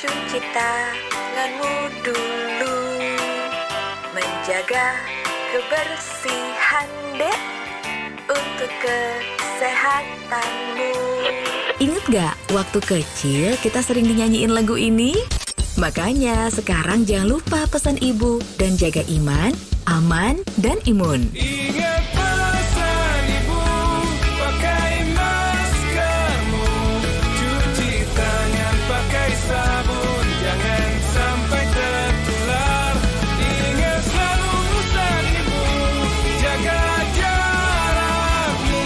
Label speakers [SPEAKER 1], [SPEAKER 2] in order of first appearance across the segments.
[SPEAKER 1] cuci tanganmu dulu, menjaga kebersihan dek untuk kesehatanmu.
[SPEAKER 2] Ingat gak waktu kecil kita sering dinyanyiin lagu ini? Makanya sekarang jangan lupa pesan ibu dan jaga iman, aman, dan imun.
[SPEAKER 3] Ingat pesan ibu, pakai maskermu, cuci tangan pakai sabun, jangan sampai tertular. Ingat selalu pesan ibu, jaga jarakmu,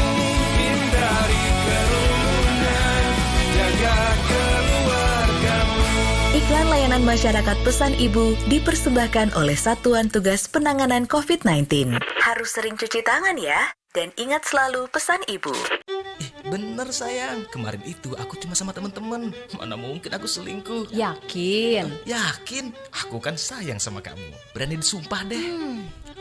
[SPEAKER 3] hindari kerumunan, jaga keluargamu.
[SPEAKER 2] Iklan layanan masyarakat pesan ibu dipersembahkan oleh Satuan Tugas Penanganan COVID-19.
[SPEAKER 1] Harus sering cuci tangan ya, dan ingat selalu pesan ibu.
[SPEAKER 4] Bener sayang, kemarin itu aku cuma sama teman-teman. Mana mungkin aku selingkuh.
[SPEAKER 5] Yakin?
[SPEAKER 4] Yakin, aku kan sayang sama kamu. Berani disumpah deh.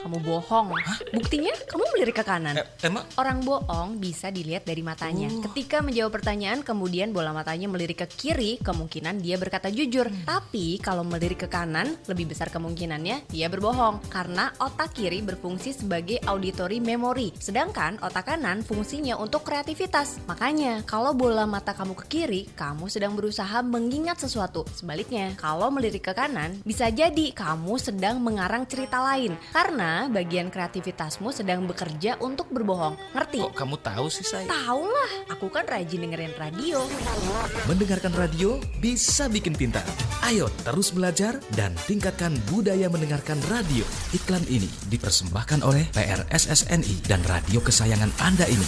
[SPEAKER 5] Kamu bohong. Buktinya kamu melirik ke kanan.
[SPEAKER 4] Emang?
[SPEAKER 5] Orang bohong bisa dilihat dari matanya. Ketika menjawab pertanyaan kemudian bola matanya melirik ke kiri, kemungkinan dia berkata jujur. Tapi kalau melirik ke kanan, lebih besar kemungkinannya dia berbohong. Karena otak kiri berfungsi sebagai auditory memory, sedangkan otak kanan fungsinya untuk kreativitas. Makanya kalau bola mata kamu ke kiri, kamu sedang berusaha mengingat sesuatu. Sebaliknya, kalau melirik ke kanan, bisa jadi kamu sedang mengarang cerita lain. Karena bagian kreativitasmu sedang bekerja untuk berbohong. Ngerti?
[SPEAKER 4] Kok kamu tahu sih sayang?
[SPEAKER 5] Tahu lah, aku kan rajin dengerin radio.
[SPEAKER 4] Mendengarkan radio bisa bikin pintar. Ayo terus belajar dan tingkatkan budaya mendengarkan radio. Iklan ini dipersembahkan oleh PRSSNI dan radio kesayangan Anda ini.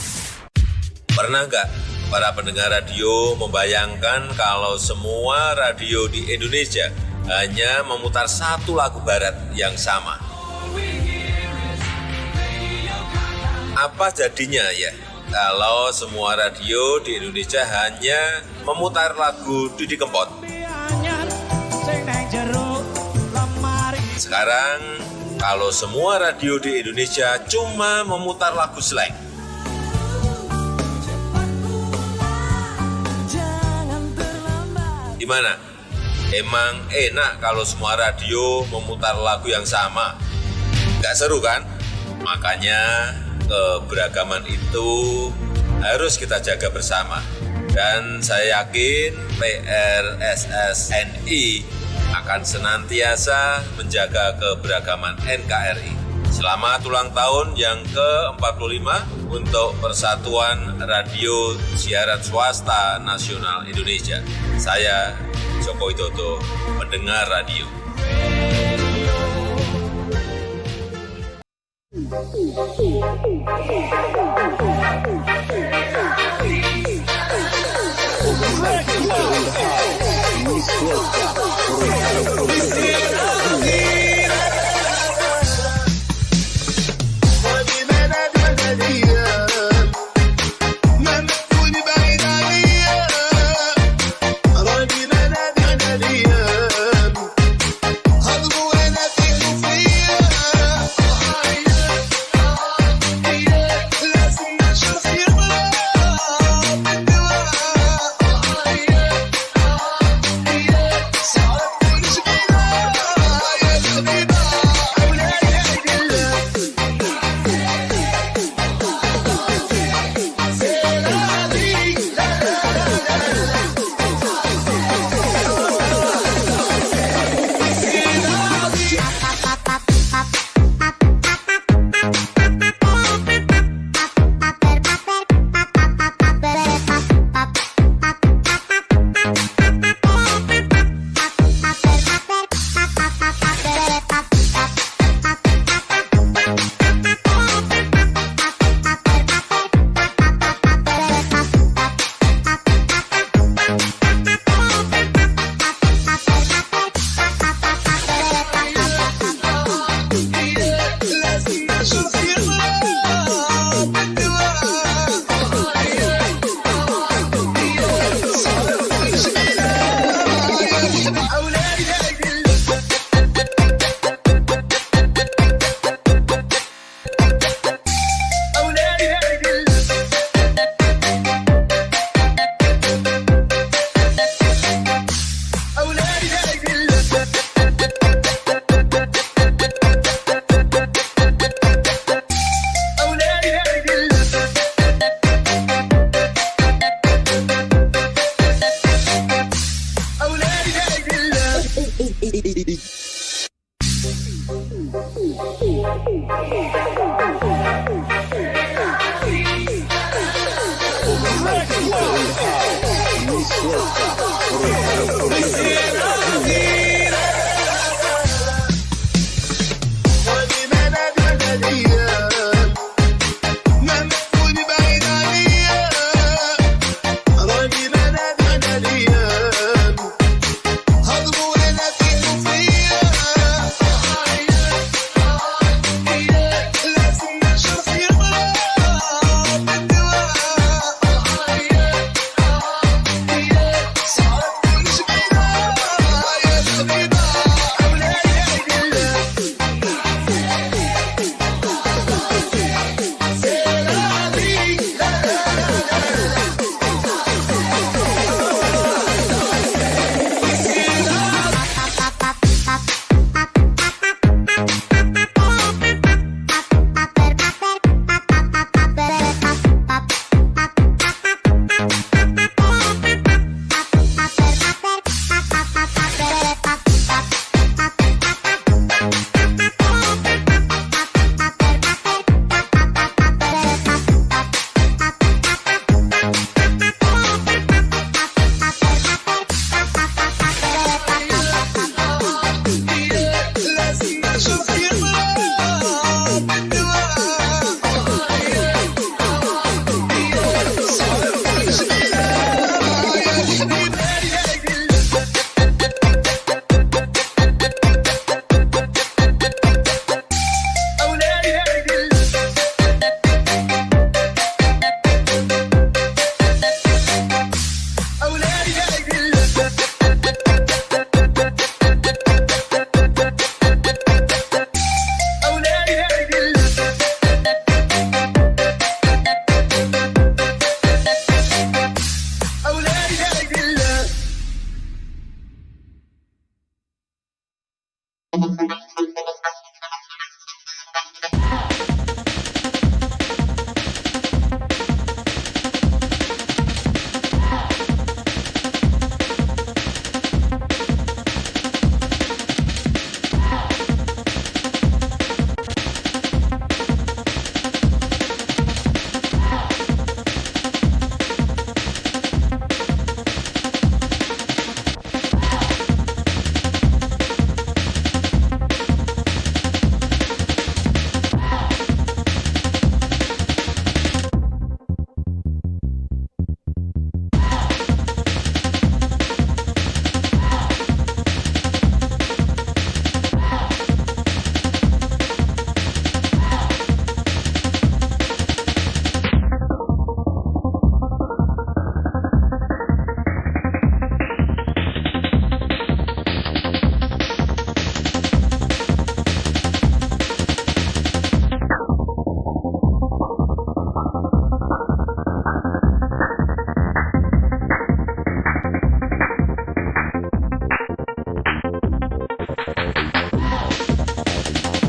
[SPEAKER 6] Pernah nggak para pendengar radio membayangkan kalau semua radio di Indonesia hanya memutar satu lagu barat yang sama? Apa jadinya ya kalau semua radio di Indonesia hanya memutar lagu Didi Kempot? Sekarang kalau semua radio di Indonesia cuma memutar lagu slang. Gimana? Emang enak kalau semua radio memutar lagu yang sama? Nggak seru kan? Makanya keberagaman itu harus kita jaga bersama. Dan saya yakin PRSSNI akan senantiasa menjaga keberagaman NKRI. Selamat ulang tahun yang ke-45 untuk Persatuan Radio Siaran Swasta Nasional Indonesia. Saya Joko Widodo, pendengar radio.
[SPEAKER 3] Listen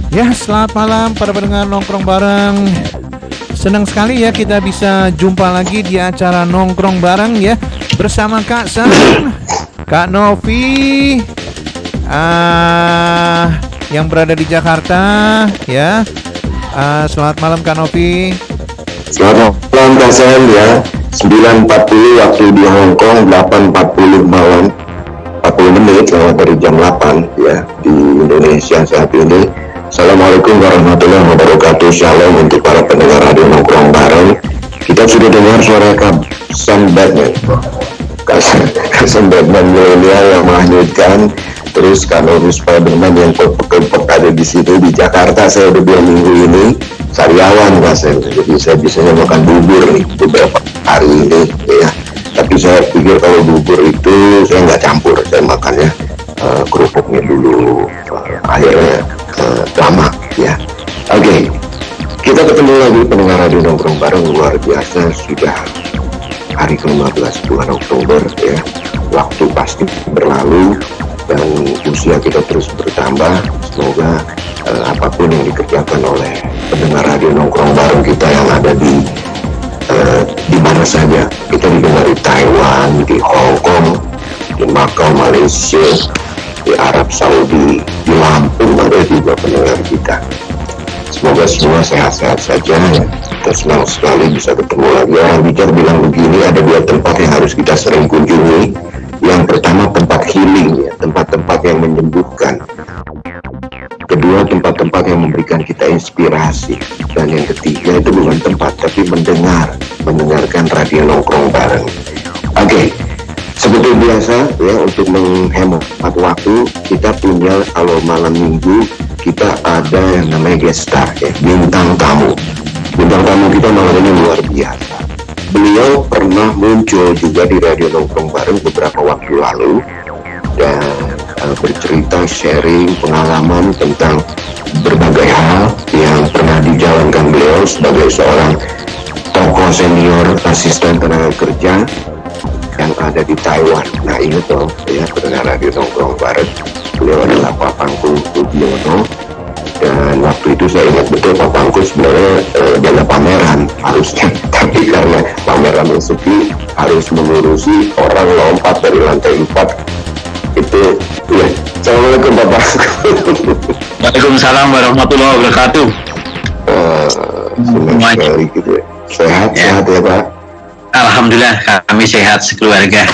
[SPEAKER 7] Ya, selamat malam para pendengar nongkrong bareng. Senang sekali ya kita bisa jumpa lagi di acara nongkrong bareng ya bersama Kak San, Kak Novi, yang berada di Jakarta ya. Selamat malam Kak Novi.
[SPEAKER 8] Selamat malam Kak San ya. 9.40 waktu di Hong Kong, 8.40 malam, 40 menit lewat dari jam 8 ya di Indonesia saat ini. Assalamualaikum warahmatullahi wabarakatuh. Shalom untuk para pendengar radio nongkrong bareng. Kita sudah dengar suara Kasan Batman, Kasan Batman milenial yang menghanyutkan. Terus kalau Spiderman yang kepek-kepek ada di sini di Jakarta. Saya udah 2 minggu ini sariawan Kasan, jadi saya bisanya makan bubur nih beberapa hari ini ya. Tapi saya pikir kalau bubur itu saya nggak campur, saya makannya kerupuknya dulu, akhirnya lama ya. Oke, kita ketemu lagi pendengar radio nongkrong bareng. Luar biasa, sudah hari ke-15 bulan Oktober ya. Waktu pasti berlalu dan usia kita terus bertambah. Semoga apapun yang dikerjakan oleh pendengar radio nongkrong bareng kita yang ada di mana saja, kita didengar di Taiwan, di Hong Kong, di Macau, Malaysia, di Arab Saudi, di Lampung ada juga pendengar kita. Semoga semua sehat-sehat saja ya. kita senang sekali bisa ketemu lagi. Orang bicara bilang begini, ada dua tempat yang harus kita sering kunjungi. Yang pertama tempat healing, ya, tempat-tempat yang menyembuhkan. Kedua, tempat-tempat yang memberikan kita inspirasi. Dan yang ketiga itu bukan tempat, tapi mendengarkan radio nongkrong bareng. Oke, seperti biasa ya, untuk menghemat waktu, kita punya kalau malam minggu kita ada yang namanya guest star, ya, bintang tamu. Bintang tamu kita malam ini luar biasa. Beliau pernah muncul juga di radio nongkrong bareng beberapa waktu lalu dan bercerita sharing pengalaman tentang berbagai hal yang pernah dijalankan beliau sebagai seorang tokoh senior asisten tenaga kerja yang ada di Taiwan. Nah ini tuh ya, pendengar radio nongkrong bareng, beliau adalah Pak Pangku Budiono. Dan waktu itu saya ingat betul Pak Pangku sebenarnya dalam pameran harusnya, tapi karena pameran yang sepi harus mengurusi orang lompat dari lantai 4 itu ya. Assalamualaikum Pak Pangku.
[SPEAKER 9] Waalaikumsalam warahmatullahi wabarakatuh.
[SPEAKER 8] Senang sekali gitu ya. Sehat ya Pak.
[SPEAKER 9] Alhamdulillah kami sehat sekeluarga.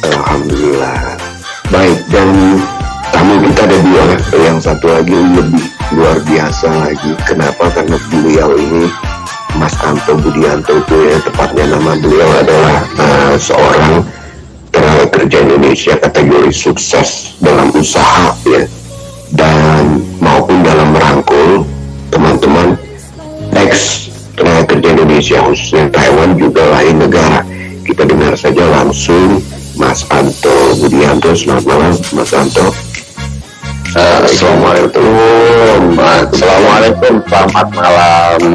[SPEAKER 8] Alhamdulillah. Baik, dan tamu kita ada dua, yang satu lagi lebih luar biasa lagi. Kenapa? Karena beliau ini Mas Anto Budianto itu ya, tepatnya nama beliau adalah seorang tenaga kerja Indonesia kategori sukses dalam usaha ya, dan maupun dalam merangkul teman-teman ex tenaga kerja Indonesia khususnya Taiwan juga lain negara. Kita dengar saja langsung Mas Anto Budianto. Selamat malam Mas Anto. Assalamualaikum, selamat malam.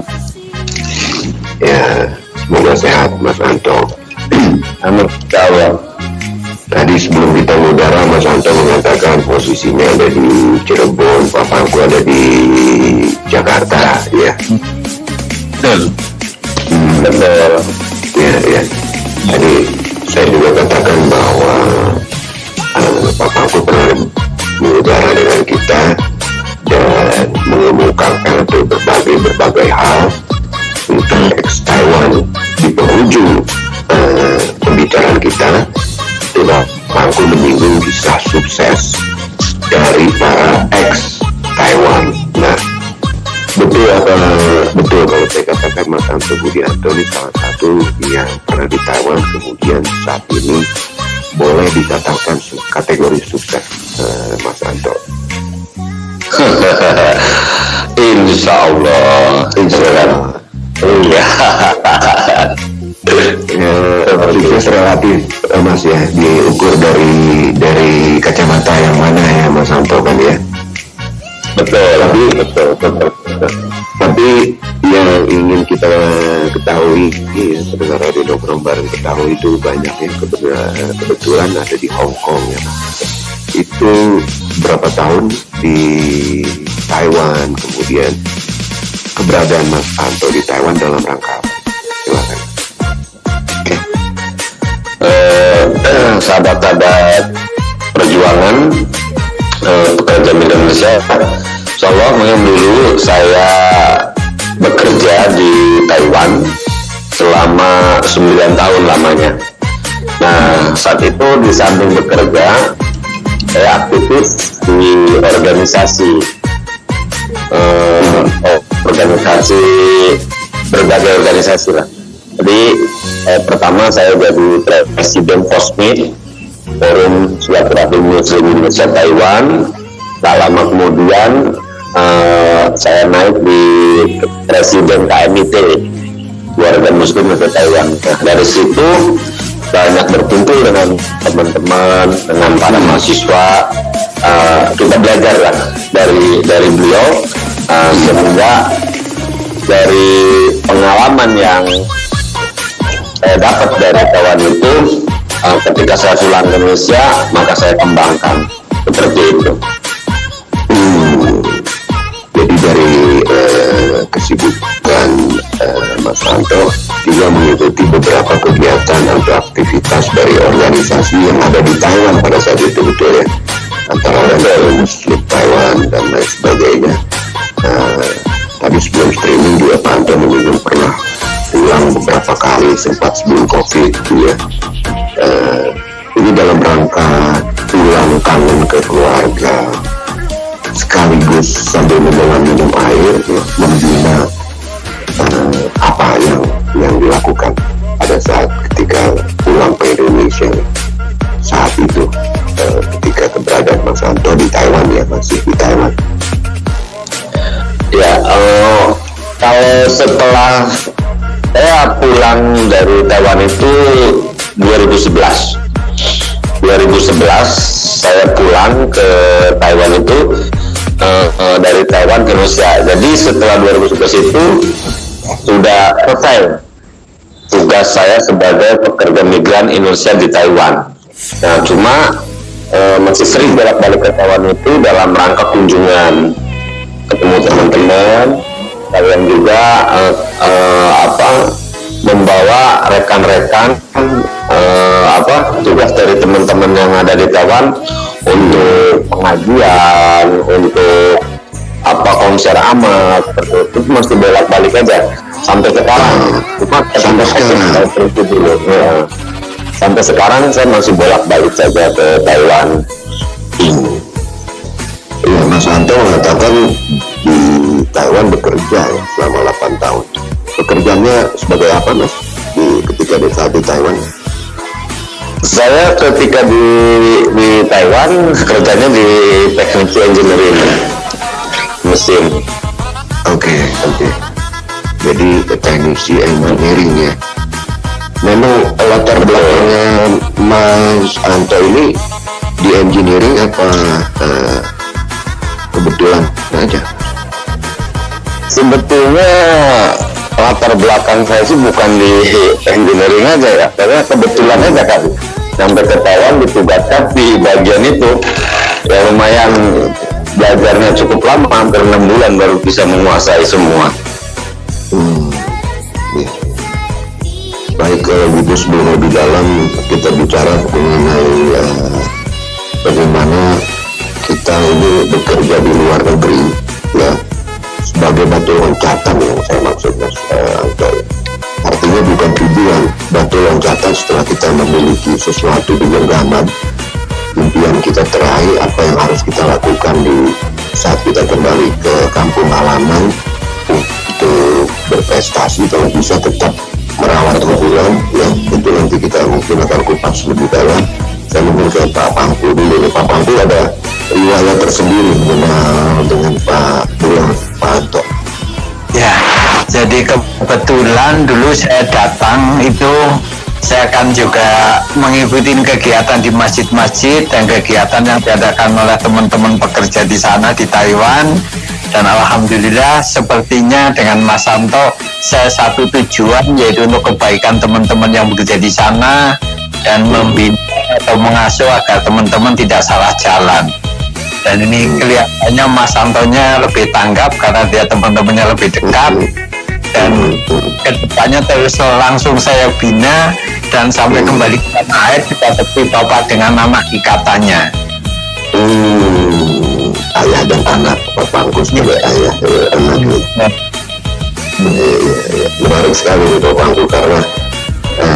[SPEAKER 8] Ya, semoga sehat Mas Anto. Amin. Tadi sebelum kita mengudara, Mas Anto mengatakan posisinya ada di Cirebon, Pak Pangku ada di Jakarta, ya.
[SPEAKER 9] Betul.
[SPEAKER 8] Betul. Ya. Jadi saya juga katakan bahwa Pak Pangku pernah mengudara dengan kita dan mengemukakan berbagai hal tentang ex-Taiwan. Di penghujung pembicaraan kita, Pak Pangku menyinggung kisah sukses dari para ex-Taiwan. Nah, betul kalau saya katakan Mas Anto Budianto ini salah satu yang pernah di Taiwan, kemudian saat ini boleh dikatakan kategori sukses, Mas Anto.
[SPEAKER 9] Insya Allah.
[SPEAKER 8] Iya. Sukses relatif, Mas ya, diukur dari kacamata yang mana ya, Mas Anto kan ya. Betul. Tapi yang ingin kita ketahui, ya, pendengar radio nongkrong bareng ketahui itu banyak yang kebetulan ada di Hong Kong ya. Itu berapa tahun di Taiwan, kemudian keberadaan Mas Anto di Taiwan dalam rangka apa? Silakan.
[SPEAKER 9] Oke. Sahabat-sahabat perjuangan pekerja Indonesia, insyaallah dulu saya bekerja di Taiwan selama 9 tahun lamanya. Nah, saat itu di samping bekerja, saya aktivis di berbagai organisasi lah. Jadi pertama saya jadi presiden FOSMI, Forum Silaturahmi Muslim Indonesia Taiwan. Tak lama kemudian saya naik di presiden KMIT, Keluarga Muslim Indonesia Taiwan. Nah, dari situ banyak berkumpul dengan teman-teman, dengan para mahasiswa. Kita belajar lah dari beliau, sehingga dari pengalaman yang saya dapat dari kawan itu, ketika saya pulang ke Indonesia, maka saya kembangkan seperti itu.
[SPEAKER 8] Jadi dari kesibukan Mas Anto juga mengikuti beberapa kegiatan atau aktivitas dari organisasi yang ada di Taiwan pada saat itu, betul ya, antara lain Muslim Taiwan dan lain sebagainya. Tapi sebelum streaming juga Pak Anto menyinggung pernah pulang beberapa kali, sempat sebelum COVID gitu ya. Ini dalam rangka pulang kangen ke keluarga, sekaligus sambil membawa minum air, membina apa yang dilakukan pada saat ketika pulang ke Indonesia saat itu, ketika keberadaan Mas Anto di Taiwan, ya masih di Taiwan.
[SPEAKER 9] Ya, kalau setelah saya pulang dari Taiwan itu 2011 saya pulang ke Taiwan itu dari Taiwan ke Indonesia. Jadi setelah 2011 itu sudah selesai tugas saya sebagai pekerja migran Indonesia di Taiwan. Nah, cuma masih sering bolak-balik ke Taiwan itu dalam rangka kunjungan, ketemu teman-teman, dan juga membawa rekan-rekan tugas dari teman-teman yang ada di Taiwan untuk pengajian, untuk konser amat, itu masih bolak-balik aja sampai sekarang. Sampai sekarang saya masih bolak-balik saja ke Taiwan.
[SPEAKER 8] Iya, Mas Anto mengatakan di Taiwan bekerja ya, selama 8 tahun. Pekerjaannya sebagai apa, Mas, ketika di Taiwan?
[SPEAKER 9] Saya ketika di Taiwan kerjanya di teknik engineering mesin.
[SPEAKER 8] Oke. Jadi teknisi engineering ya. Memang latar belakangnya Mas Anto ini di engineering apa kebetulan aja?
[SPEAKER 9] Sebetulnya latar belakang saya sih bukan di engineering aja ya, karena kebetulan aja kan sampai ke Taiwan ditugaskan di bagian itu ya, lumayan belajarnya cukup lama, hampir 6 bulan baru bisa menguasai semua.
[SPEAKER 8] Ya. Baik, kalau gitu sebelum lebih dalam kita bicara mengenai bagaimana kita ini bekerja di luar negeri ya, sebagai batu loncatan yang saya maksud, Mas Anto. Artinya bukan tujuan, batu loncatan setelah kita memiliki sesuatu di genggaman, impian kita terakhir apa yang harus kita lakukan di saat kita kembali ke kampung halaman untuk berprestasi, kalau bisa tetap merawat hubungan ya. Itu nanti kita mungkin akan kupas lebih dalam. Saya mungkin ke Pak Pangku dulu. Pak Pangku ada riwayat tersendiri dengan Pak Anto.
[SPEAKER 10] Ya, jadi kebetulan dulu saya datang itu saya kan juga mengikuti kegiatan di masjid-masjid dan kegiatan yang diadakan oleh teman-teman pekerja di sana di Taiwan. Dan alhamdulillah sepertinya dengan Mas Anto saya satu tujuan, yaitu untuk kebaikan teman-teman yang bekerja di sana dan membina atau mengasuh agar teman-teman tidak salah jalan. Dan ini kelihatannya Mas Antonya lebih tanggap karena dia teman-temannya lebih dekat, dan kedepannya terus langsung saya bina dan sampai kembali ke tanah air kita tepi bapak dengan nama ikatannya.
[SPEAKER 8] Ayah dan anak, Pak Pangku sebagai ayah dan anak. Menarik sekali Pak Pangku, karena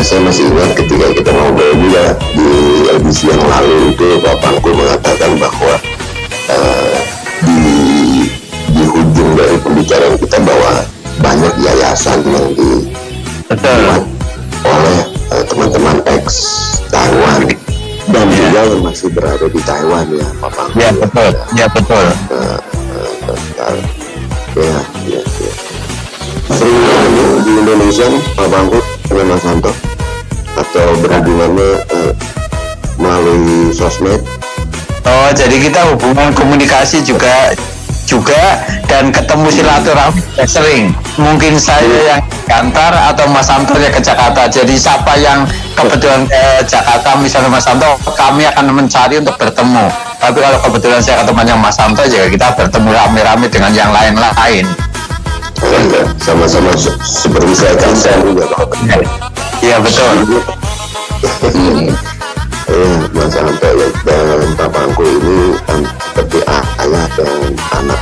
[SPEAKER 8] saya masih ingat ketika kita ngobrol juga di edisi yang lalu itu Pak Pangku mengatakan bahwa di ujung dari pembicaraan kita bahwa banyak yayasan yang dibuat oleh teman-teman ex Taiwan dan juga yang masih berada di Taiwan ya, Pak Pangku.
[SPEAKER 10] Ya betul, ya betul.
[SPEAKER 8] Ya. Sering di Indonesia nih Pak Pangku dengan Mas Anto, atau berhubungannya melalui sosmed?
[SPEAKER 10] Oh, jadi kita hubungan komunikasi juga dan ketemu silaturahmi sering. Mungkin saya yang ke Kantar atau Mas Anto yang ke Jakarta. Jadi siapa yang kebetulan ke Jakarta misalnya Mas Anto, kami akan mencari untuk bertemu. Tapi kalau kebetulan saya ketemu yang Mas Anto, juga kita bertemu rame-rame dengan yang lain-lain.
[SPEAKER 8] Sama-sama seperti saya juga.
[SPEAKER 10] Iya betul.
[SPEAKER 8] Mas Anto dan Pak Pangku ini seperti ayah dan anak.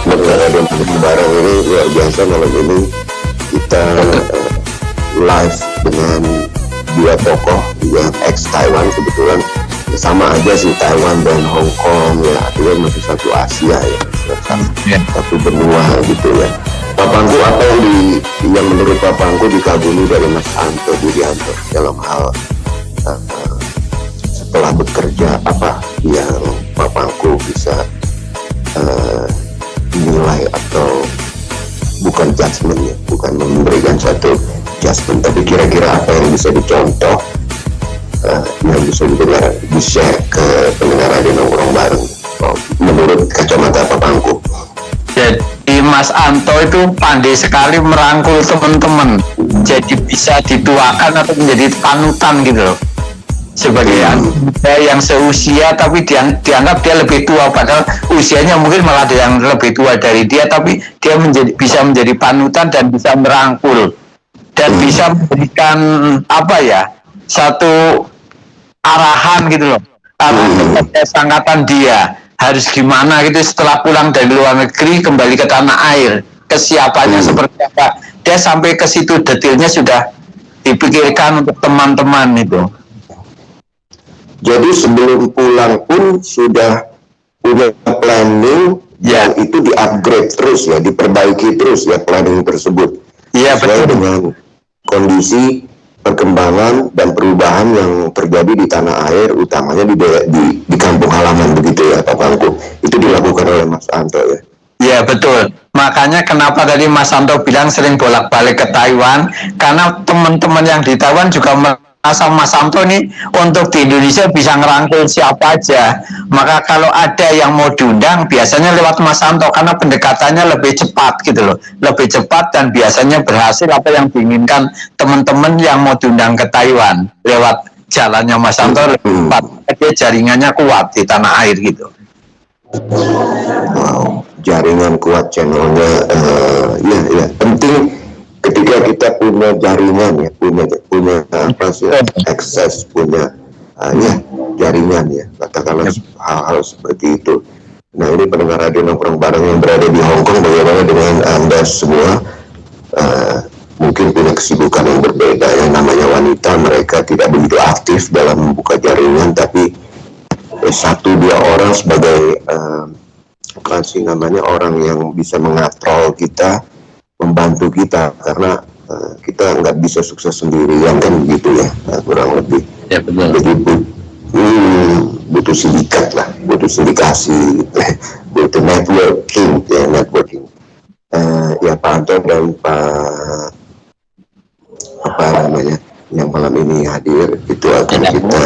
[SPEAKER 8] Berada di bareng ini luar biasa. Malam ini kita live dengan dua tokoh yang ex Taiwan kebetulan. Sama aja sih Taiwan dan Hong Kong ya, artinya masih satu Asia ya, satu benua gitu ya. Pak Pangku, apa yang menurut Pak Pangku dikagumi dari Mas Anto Budianto dalam hal setelah bekerja, apa yang Pak Pangku bisa nilai atau bukan judgement ya, bukan memberikan satu judgement, tapi kira-kira apa yang bisa dicontoh yang bisa didengar, di-share ke pendengar Radio Nongkrong Bareng menurut kacamata Pak Pangku?
[SPEAKER 10] Jadi Mas Anto itu pandai sekali merangkul teman-teman, jadi bisa dituakan atau menjadi panutan gitu loh. Sebagai yang seusia tapi dianggap dia lebih tua, padahal usianya mungkin malah ada yang lebih tua dari dia, tapi dia bisa menjadi panutan dan bisa merangkul dan bisa memberikan satu arahan gitu loh, sangkatan dia harus gimana gitu setelah pulang dari luar negeri kembali ke tanah air, kesiapannya seperti apa, dia sampai ke situ detailnya sudah dipikirkan untuk teman-teman itu.
[SPEAKER 8] Jadi sebelum pulang pun sudah punya planning yang itu di-upgrade terus ya, diperbaiki terus ya planning tersebut.
[SPEAKER 10] Iya, betul.
[SPEAKER 8] Dengan kondisi perkembangan dan perubahan yang terjadi di tanah air, utamanya di kampung halaman begitu ya Pak Pangku. Itu dilakukan oleh Mas Anto ya.
[SPEAKER 10] Iya betul. Makanya kenapa tadi Mas Anto bilang sering bolak-balik ke Taiwan, karena teman-teman yang di Taiwan juga merasa Mas Anto nih untuk di Indonesia bisa ngerangkul siapa aja. Maka kalau ada yang mau diundang biasanya lewat Mas Anto, karena pendekatannya lebih cepat gitu loh, lebih cepat dan biasanya berhasil apa yang diinginkan teman-teman yang mau diundang ke Taiwan. Lewat jalannya Mas Anto lebih cepat, dia jaringannya kuat di tanah air gitu.
[SPEAKER 8] Wow, jaringan kuat, channelnya ya penting. Ketika kita punya jaringan ya, punya akses, punya jaringan ya, katakanlah hal-hal seperti itu. Nah ini pendengar Radio Nongkrong Bareng yang berada di Hong Kong, bagaimana dengan Anda semua? Mungkin punya kesibukan yang berbeda, yang namanya wanita, mereka tidak begitu aktif dalam membuka jaringan, tapi 1-2 orang sebagai orang yang bisa mengatrol kita, membantu kita, karena kita nggak bisa sukses sendirian kan begitu ya, kurang lebih.
[SPEAKER 10] Ya benar.
[SPEAKER 8] Jadi butuh sindikat lah, butuh sindikasi, butuh networking ya, networking. Ya Pak Anto dan Pak yang malam ini hadir, itu akan kita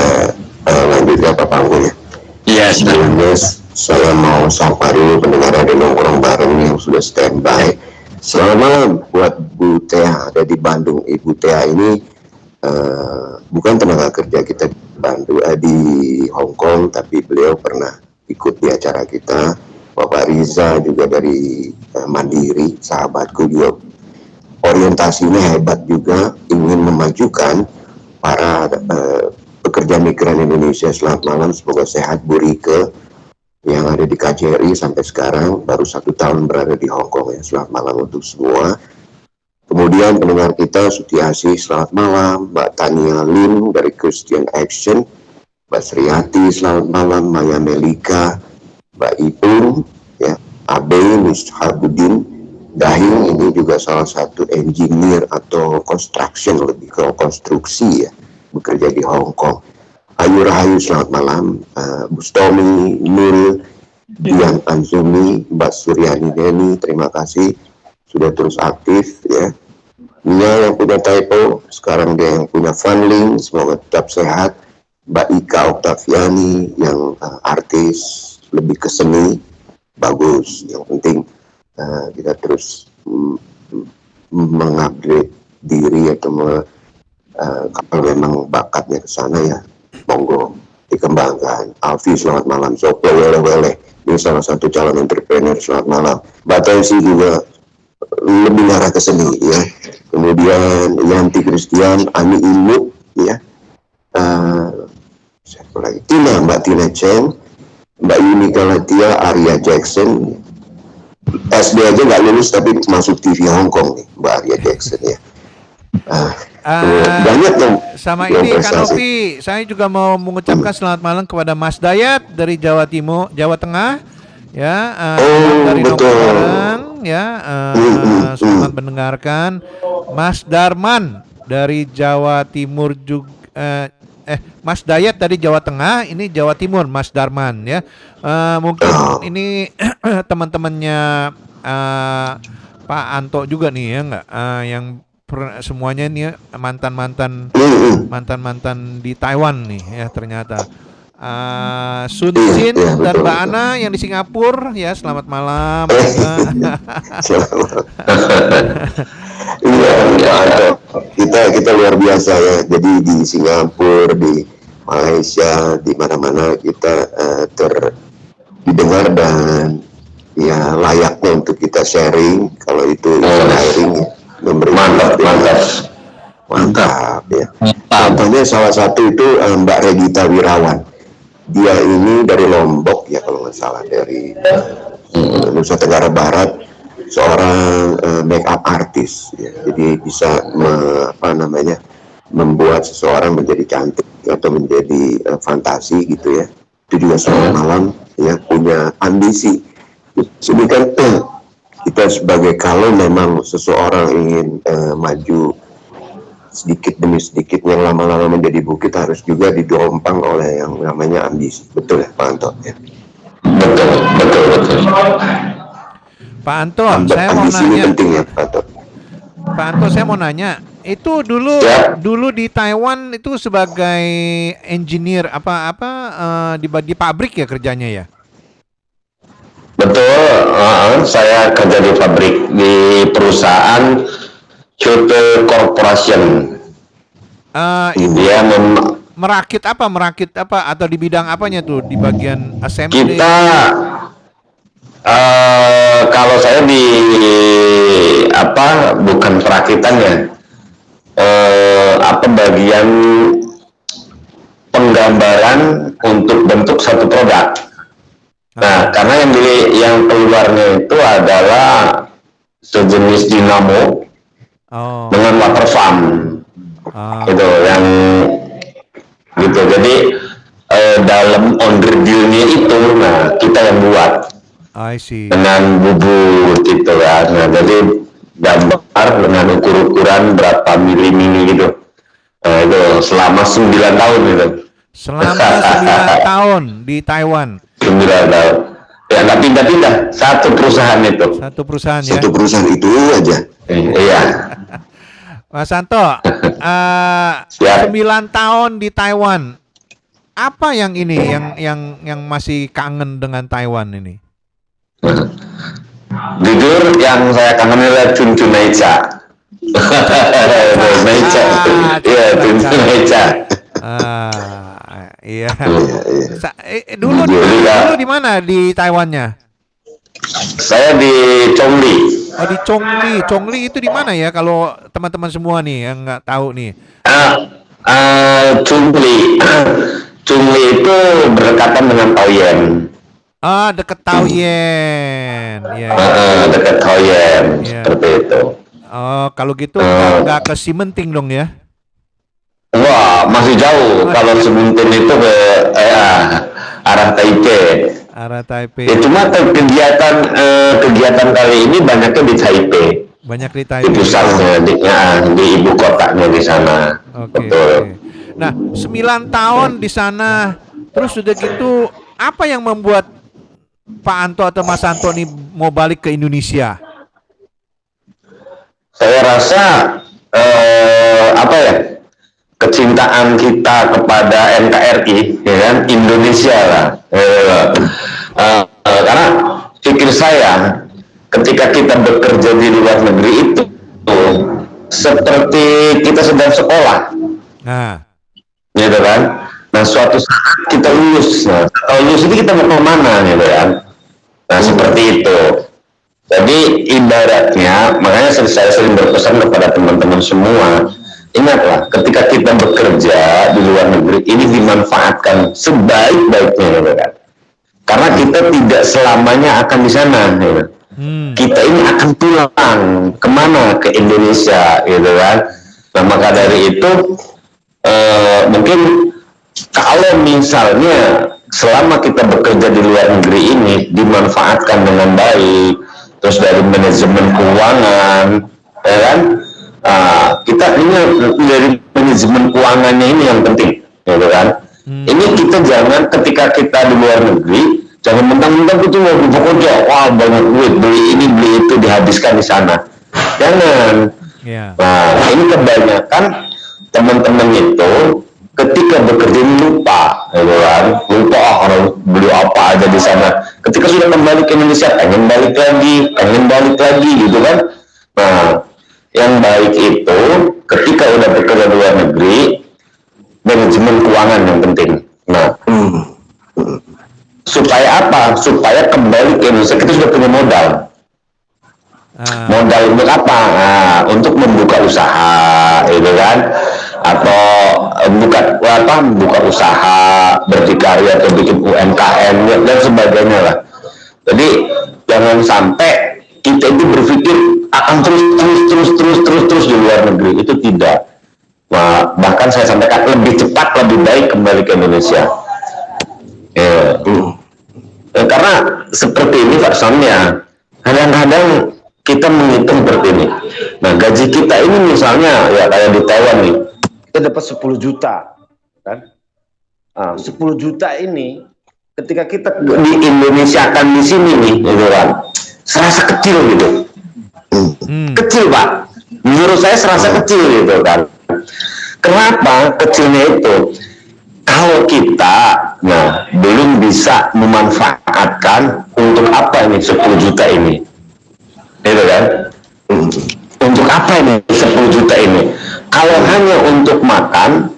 [SPEAKER 8] lanjutkan Pak Pangku ya.
[SPEAKER 10] Iya,
[SPEAKER 8] sebelumnya saya mau sapa dulu pendengar Radio Nongkrong Bareng yang sudah standby. Selamat malam buat Bu Tea ada di Bandung. Ibu Tea ini bukan tenaga kerja kita di Hong Kong, tapi beliau pernah ikut di acara kita. Bapak Riza juga dari Mandiri, sahabatku juga. Orientasinya hebat juga, ingin memajukan para pekerja migran Indonesia. Selamat malam, semoga sehat Bu Rike yang ada di KJRI sampai sekarang, baru 1 tahun berada di Hong Kong ya. Selamat malam untuk semua. Kemudian pendengar kita Sutiasi, selamat malam. Mbak Tania Lim dari Christian Action, Mbak Sriati, selamat malam. Maya Melika, Mbak Ipung ya, Abe, Mus Harbudin Dahing, ini juga salah satu engineer atau construction, lebih ke konstruksi ya, bekerja di Hong Kong. Ayu Rahayu, selamat malam. Bustomi, Nul, Dian Anzumi, Mbak Suryani Deni, terima kasih sudah terus aktif ya. Nia yang punya typo, sekarang dia yang punya funling, semoga tetap sehat. Mbak Ika Oktaviani yang artis, lebih ke seni, bagus. Yang penting kita terus mengupgrade diri atau kalau memang bakatnya ke sana ya, monggo dikembangkan. Alfi, selamat malam. Sopo Wele, ini salah satu calon entrepreneur, selamat malam. Mbak Tensi juga lebih arah ke seni ya. Kemudian Yanti Christian, Ani Imu ya. Siapa lagi? Mbak Tina Chen, Mbak Yuni Galatia, Arya Jackson, SD aja nggak lulus tapi masuk TV Hong Kong nih, Mbak Arya Jackson ya. Banyak yang
[SPEAKER 7] sama
[SPEAKER 8] yang
[SPEAKER 7] ini Kak
[SPEAKER 8] prestasi.
[SPEAKER 7] Novi, saya juga mau mengucapkan selamat malam kepada Mas Dayat dari Jawa Timur, Jawa Tengah, ya, dari
[SPEAKER 8] betul.
[SPEAKER 7] Nongkrong Bareng, ya, selamat mendengarkan. Mas Darman dari Jawa Timur juga, Mas Dayat dari Jawa Tengah, ini Jawa Timur, Mas Darman, ya, mungkin ini teman-temannya Pak Anto juga nih ya, nggak, yang semuanya nih ya, mantan-mantan di Taiwan nih ya ternyata. Sun Jin dan Mbak Ana yang di Singapura ya, selamat malam.
[SPEAKER 8] Iya, kita luar biasa ya. Jadi di Singapura, di Malaysia, di mana-mana kita didengar dan ya layaknya untuk kita sharing. Kalau itu sharing ya, mantap ya. Contohnya salah satu itu Mbak Regita Wirawan. Dia ini dari Lombok ya kalau nggak salah, dari Nusa Tenggara Barat, seorang make up artist ya. Jadi bisa membuat seseorang menjadi cantik atau menjadi fantasi gitu ya. Itu juga selamat malam ya, punya ambisi. Jadi kan kita sebagai, kalau memang seseorang ingin maju sedikit demi sedikit, yang lama-lama menjadi bukit, harus juga didompang oleh yang namanya ambisi. Betul ya Pak Anto ya? Betul.
[SPEAKER 7] Pak Anto, saya mau nanya. Penting ya, Pak Anto, saya mau nanya. Itu dulu di Taiwan itu sebagai engineer di pabrik ya kerjanya ya?
[SPEAKER 9] Betul, saya kerja di pabrik, di perusahaan Chote Corporation.
[SPEAKER 7] Dia merakit apa atau di bidang apanya tuh, di bagian assembly?
[SPEAKER 9] Kita kalau saya di bukan perakitannya, bagian penggambaran untuk bentuk satu produk. Nah, karena yang keluarnya itu adalah sejenis dinamo dengan water pump, itu yang gitu. Jadi dalam on-grid-nya itu, nah kita yang buat dengan bubut gitu kan. Nah, jadi gambar dengan ukuran berapa mili gitu. Nah, itu selama 9 tahun gitu.
[SPEAKER 7] Selama 9 tahun di Taiwan.
[SPEAKER 9] 9 tahun. Ya nggak pindah-pindah, satu perusahaan itu.
[SPEAKER 7] Satu perusahaan ya.
[SPEAKER 8] Satu perusahaan itu aja.
[SPEAKER 9] Iya.
[SPEAKER 7] Mas Santo, 9 tahun di Taiwan. Apa yang ini yang masih kangen dengan Taiwan ini?
[SPEAKER 9] Jujur yang saya kangen adalah Chun Necha. Necha. Iya, Chun Necha.
[SPEAKER 7] Iya. Dulu di mana di Taiwannya?
[SPEAKER 9] Saya di Chongli.
[SPEAKER 7] Oh, di Chongli. Chongli itu di mana ya kalau teman-teman semua nih yang nggak tahu nih?
[SPEAKER 9] Chongli itu berdekatan dengan Taoyuan.
[SPEAKER 7] Dekat Taoyuan. Ya.
[SPEAKER 9] Dekat Taoyuan, seperti itu.
[SPEAKER 7] Oh, kalau gitu nggak ke Simenting dong ya?
[SPEAKER 9] Wah, masih jauh. Kalau Simenting itu ke arah Taipei.
[SPEAKER 7] Arah Taipei.
[SPEAKER 9] Ya, cuma kegiatan kali ini banyaknya di Taipei.
[SPEAKER 7] Banyak di Taipei.
[SPEAKER 9] Di pusatnya, di ibu kotanya di sana. Betul.
[SPEAKER 7] Nah, 9 tahun di sana, terus udah gitu, apa yang membuat Pak Anto atau Mas Anto nih mau balik ke Indonesia?
[SPEAKER 9] Saya rasa kecintaan kita kepada NKRI, ya kan, Indonesia lah. Karena pikir saya, ketika kita bekerja di luar negeri itu seperti kita sedang sekolah. Gitu kan. Nah, suatu saat kita lulus. Nah, kalau lulus itu kita mau kemana gitu kan. Nah, seperti itu. Jadi ibaratnya, makanya saya sering berpesan kepada teman-teman semua, ingatlah, ketika kita bekerja di luar negeri, ini dimanfaatkan sebaik-baiknya gitu kan. Karena kita tidak selamanya akan di sana gitu. kita ini akan pulang kemana, ke Indonesia gitu kan. Nah maka dari itu mungkin kalau misalnya selama kita bekerja di luar negeri ini dimanfaatkan dengan baik, terus dari manajemen keuangan, ya kan, kita ini dari manajemen keuangannya ini yang penting, gitu kan. Ini kita jangan ketika kita di luar negeri jangan mentang-mentang itu mau bekerja, wah banyak duit, beli ini beli itu dihabiskan di sana, jangan. Nah ini kebanyakan teman-teman itu ketika bekerja lupa, gitu kan, lupa harus beli apa aja di sana. Ketika sudah kembali ke Indonesia pengen balik lagi, gitu kan. Nah yang baik itu ketika udah bekerja di luar negeri, manajemen keuangan yang penting. Nah supaya apa? Supaya kembali ke Indonesia kita sudah punya modal. Modal untuk apa? Nah, untuk membuka usaha, gitu kan? Atau buka usaha, berdikari atau bikin UMKM dan sebagainya lah. Jadi jangan sampai kita itu berpikir akan terus di luar negeri, itu tidak. Nah, bahkan saya sampaikan lebih cepat lebih baik kembali ke Indonesia. Karena seperti ini Pak, kadang-kadang kita menghitung seperti ini. Nah gaji kita ini misalnya ya kayak di Taiwan nih, kita dapat 10 juta kan. 10 juta ini ketika kita di Indonesia akan di sini nih, gitu kan, serasa kecil gitu. Kecil Pak, menurut saya serasa kecil gitu kan. Kenapa kecilnya itu? Kalau kita belum bisa memanfaatkan untuk apa ini 10 juta ini, gitu kan? Untuk apa ini 10 juta ini? Kalau hanya untuk makan,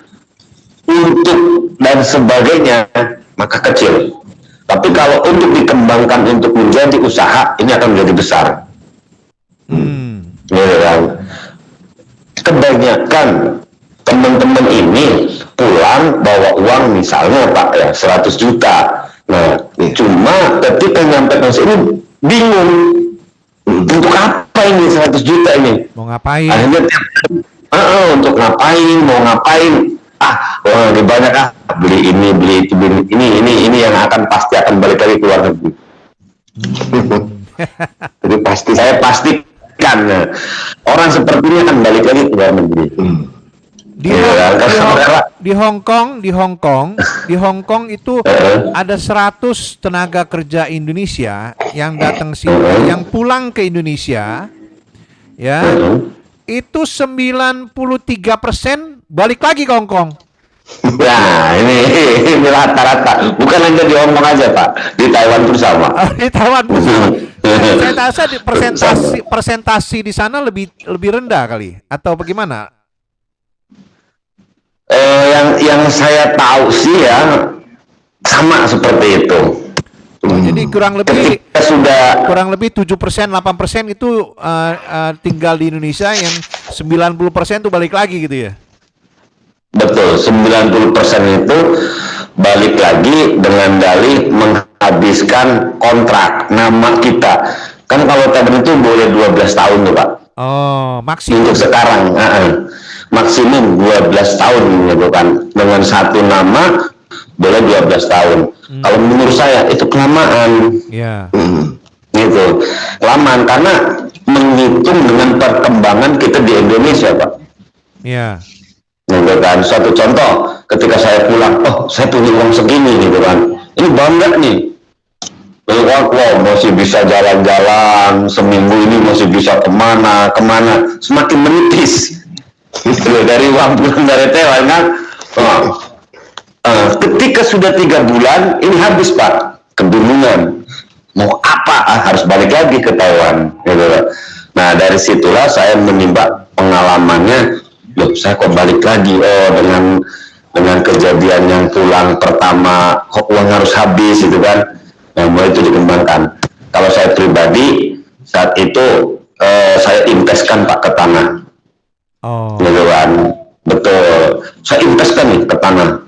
[SPEAKER 9] untuk dan sebagainya, maka kecil. Tapi kalau untuk dikembangkan untuk menjadi usaha, ini akan menjadi besar. Gitu kan? Kebanyakan teman-teman ini pulang bawa uang misalnya Pak ya 100 juta. Nah cuma ketika nyampe ke sini bingung untuk apa ini 100 juta ini,
[SPEAKER 7] mau ngapain,
[SPEAKER 9] akhirnya untuk ngapain, mau ngapain, lebih banyak beli ini beli itu beli ini yang akan pasti akan balik lagi ke luar negeri. Jadi saya pastikan orang seperti ini akan balik lagi ke luar negeri.
[SPEAKER 7] Di Hong Kong itu ada 100 tenaga kerja Indonesia yang datang sini, yang pulang ke Indonesia, ya, itu 93% balik lagi ke Hong Kong.
[SPEAKER 9] Nah, ini rata-rata, bukan hanya di Hong Kong aja Pak, di Taiwan pun sama.
[SPEAKER 7] Di Taiwan pun sama. Saya rasa persentasi di sana lebih rendah kali, atau bagaimana?
[SPEAKER 9] Yang saya tahu sih ya sama seperti itu.
[SPEAKER 7] Jadi kurang lebih 7%, 8% itu tinggal di Indonesia, yang 90% itu balik lagi gitu ya.
[SPEAKER 9] Betul, 90% itu balik lagi dengan dalih menghabiskan kontrak nama kita. Kan kalau tadi itu boleh 12 tahun tuh Pak.
[SPEAKER 7] Oh, maksimum.
[SPEAKER 9] Untuk sekarang, maksimum 12 tahun gitu kan. Dengan satu nama boleh 12 tahun. Kalau menurut saya itu kelamaan.
[SPEAKER 7] Iya.
[SPEAKER 9] Gitu. Kelamaan karena menghitung dengan perkembangan kita di Indonesia, Pak.
[SPEAKER 7] Iya.
[SPEAKER 9] Gitu kan. Suatu contoh, ketika saya pulang, saya punya uang segini gitu kan. Ini bangga nih. Wow, masih bisa jalan-jalan, seminggu ini masih bisa kemana, semakin menipis. Dari uang pulang dari Taiwan kan. Ketika sudah 3 bulan, ini habis Pak, kebingungan. Mau apa? Harus balik lagi ke Taiwan. Gitu. Nah dari situlah saya menimba pengalamannya. Loh, saya kok balik lagi? Dengan kejadian yang pulang pertama, kok uang harus habis gitu kan? Nah, mulai itu dikembangkan. Kalau saya pribadi saat itu saya investkan Pak ke tanah. Gitu kan, betul. Saya investkan nih ke tanah.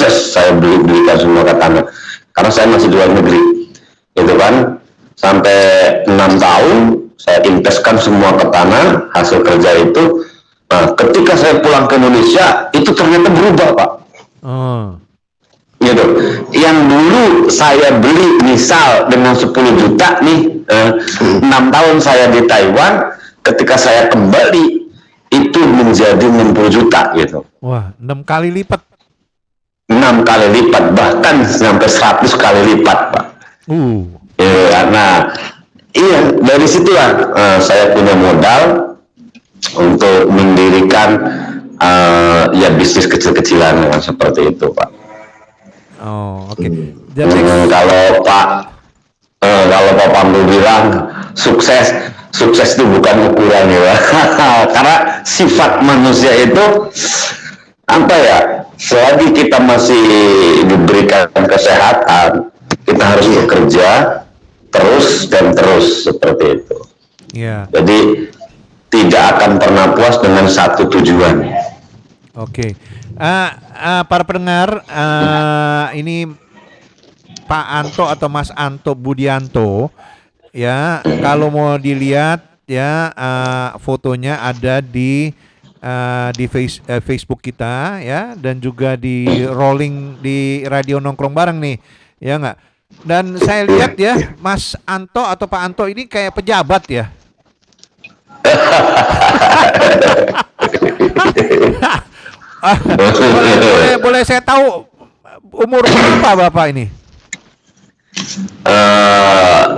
[SPEAKER 9] Saya belikan semua ke tanah. Karena saya masih di luar negeri, gitu kan. sampai 6 tahun saya investkan semua ke tanah hasil kerja itu. Nah, ketika saya pulang ke Indonesia itu ternyata berubah, Pak. Gitu. Yang dulu saya beli misal dengan 10 juta nih, 6 tahun saya di Taiwan, ketika saya kembali itu menjadi 60 juta gitu.
[SPEAKER 7] Wah, 6 kali lipat.
[SPEAKER 9] 6 kali lipat, bahkan sampai 100 kali lipat, Pak. Ya, nah, iya, dari situlah saya punya modal untuk mendirikan ya bisnis kecil-kecilan seperti itu, Pak.
[SPEAKER 7] Oh, oke. Jadi
[SPEAKER 9] kalau Pak Pandu bilang sukses itu bukan ukuran ya, karena sifat manusia itu apa ya? Selagi kita masih diberikan kesehatan, kita harus bekerja terus dan terus seperti itu.
[SPEAKER 7] Iya.
[SPEAKER 9] Jadi tidak akan pernah puas dengan satu tujuan.
[SPEAKER 7] Oke. Para pendengar, ini Pak Anto atau Mas Anto Budianto, ya, kalau mau dilihat ya, fotonya ada di Facebook kita ya, dan juga di rolling di Radio Nongkrong Bareng nih, ya nggak? Dan saya lihat ya, Mas Anto atau Pak Anto ini kayak pejabat ya. boleh saya tahu umur berapa Bapak ini?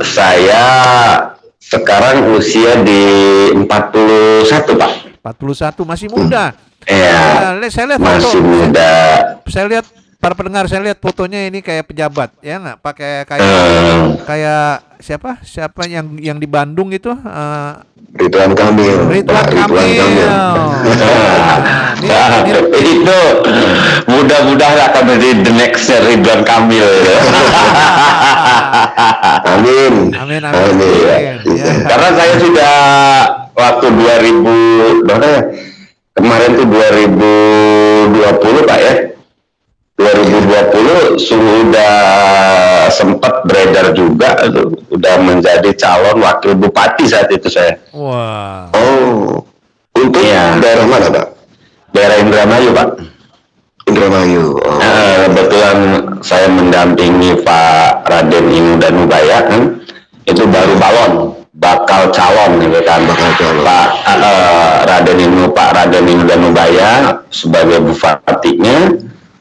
[SPEAKER 9] Saya sekarang usia di 41, Pak.
[SPEAKER 7] 41, masih muda.
[SPEAKER 9] Ya,
[SPEAKER 7] saya lihat
[SPEAKER 9] masih
[SPEAKER 7] foto,
[SPEAKER 9] muda.
[SPEAKER 7] Saya lihat para pendengar, saya lihat fotonya ini kayak pejabat, ya nggak? Pakai kayak siapa yang di Bandung itu?
[SPEAKER 9] Ridwan Kamil.
[SPEAKER 7] Ridwan Kamil.
[SPEAKER 9] Itu mudah-mudahan akan menjadi the next Ridwan Kamil. Amin.
[SPEAKER 7] Amin.
[SPEAKER 9] Ya. Karena saya sudah waktu 2000 berapa ya? Kemarin tuh 2020, Pak ya. 2020 sudah sempat beredar juga, udah menjadi calon wakil bupati saat itu saya.
[SPEAKER 7] Wah.
[SPEAKER 8] Oh, untuk daerah mana, Pak?
[SPEAKER 9] Daerah Indramayu, Pak.
[SPEAKER 8] Indramayu. Oh.
[SPEAKER 9] Kebetulan saya mendampingi Pak Raden Inu Danubaya kan, itu baru bakal calon gitu kan. Pak Raden Inu Danubaya sebagai bupatinya,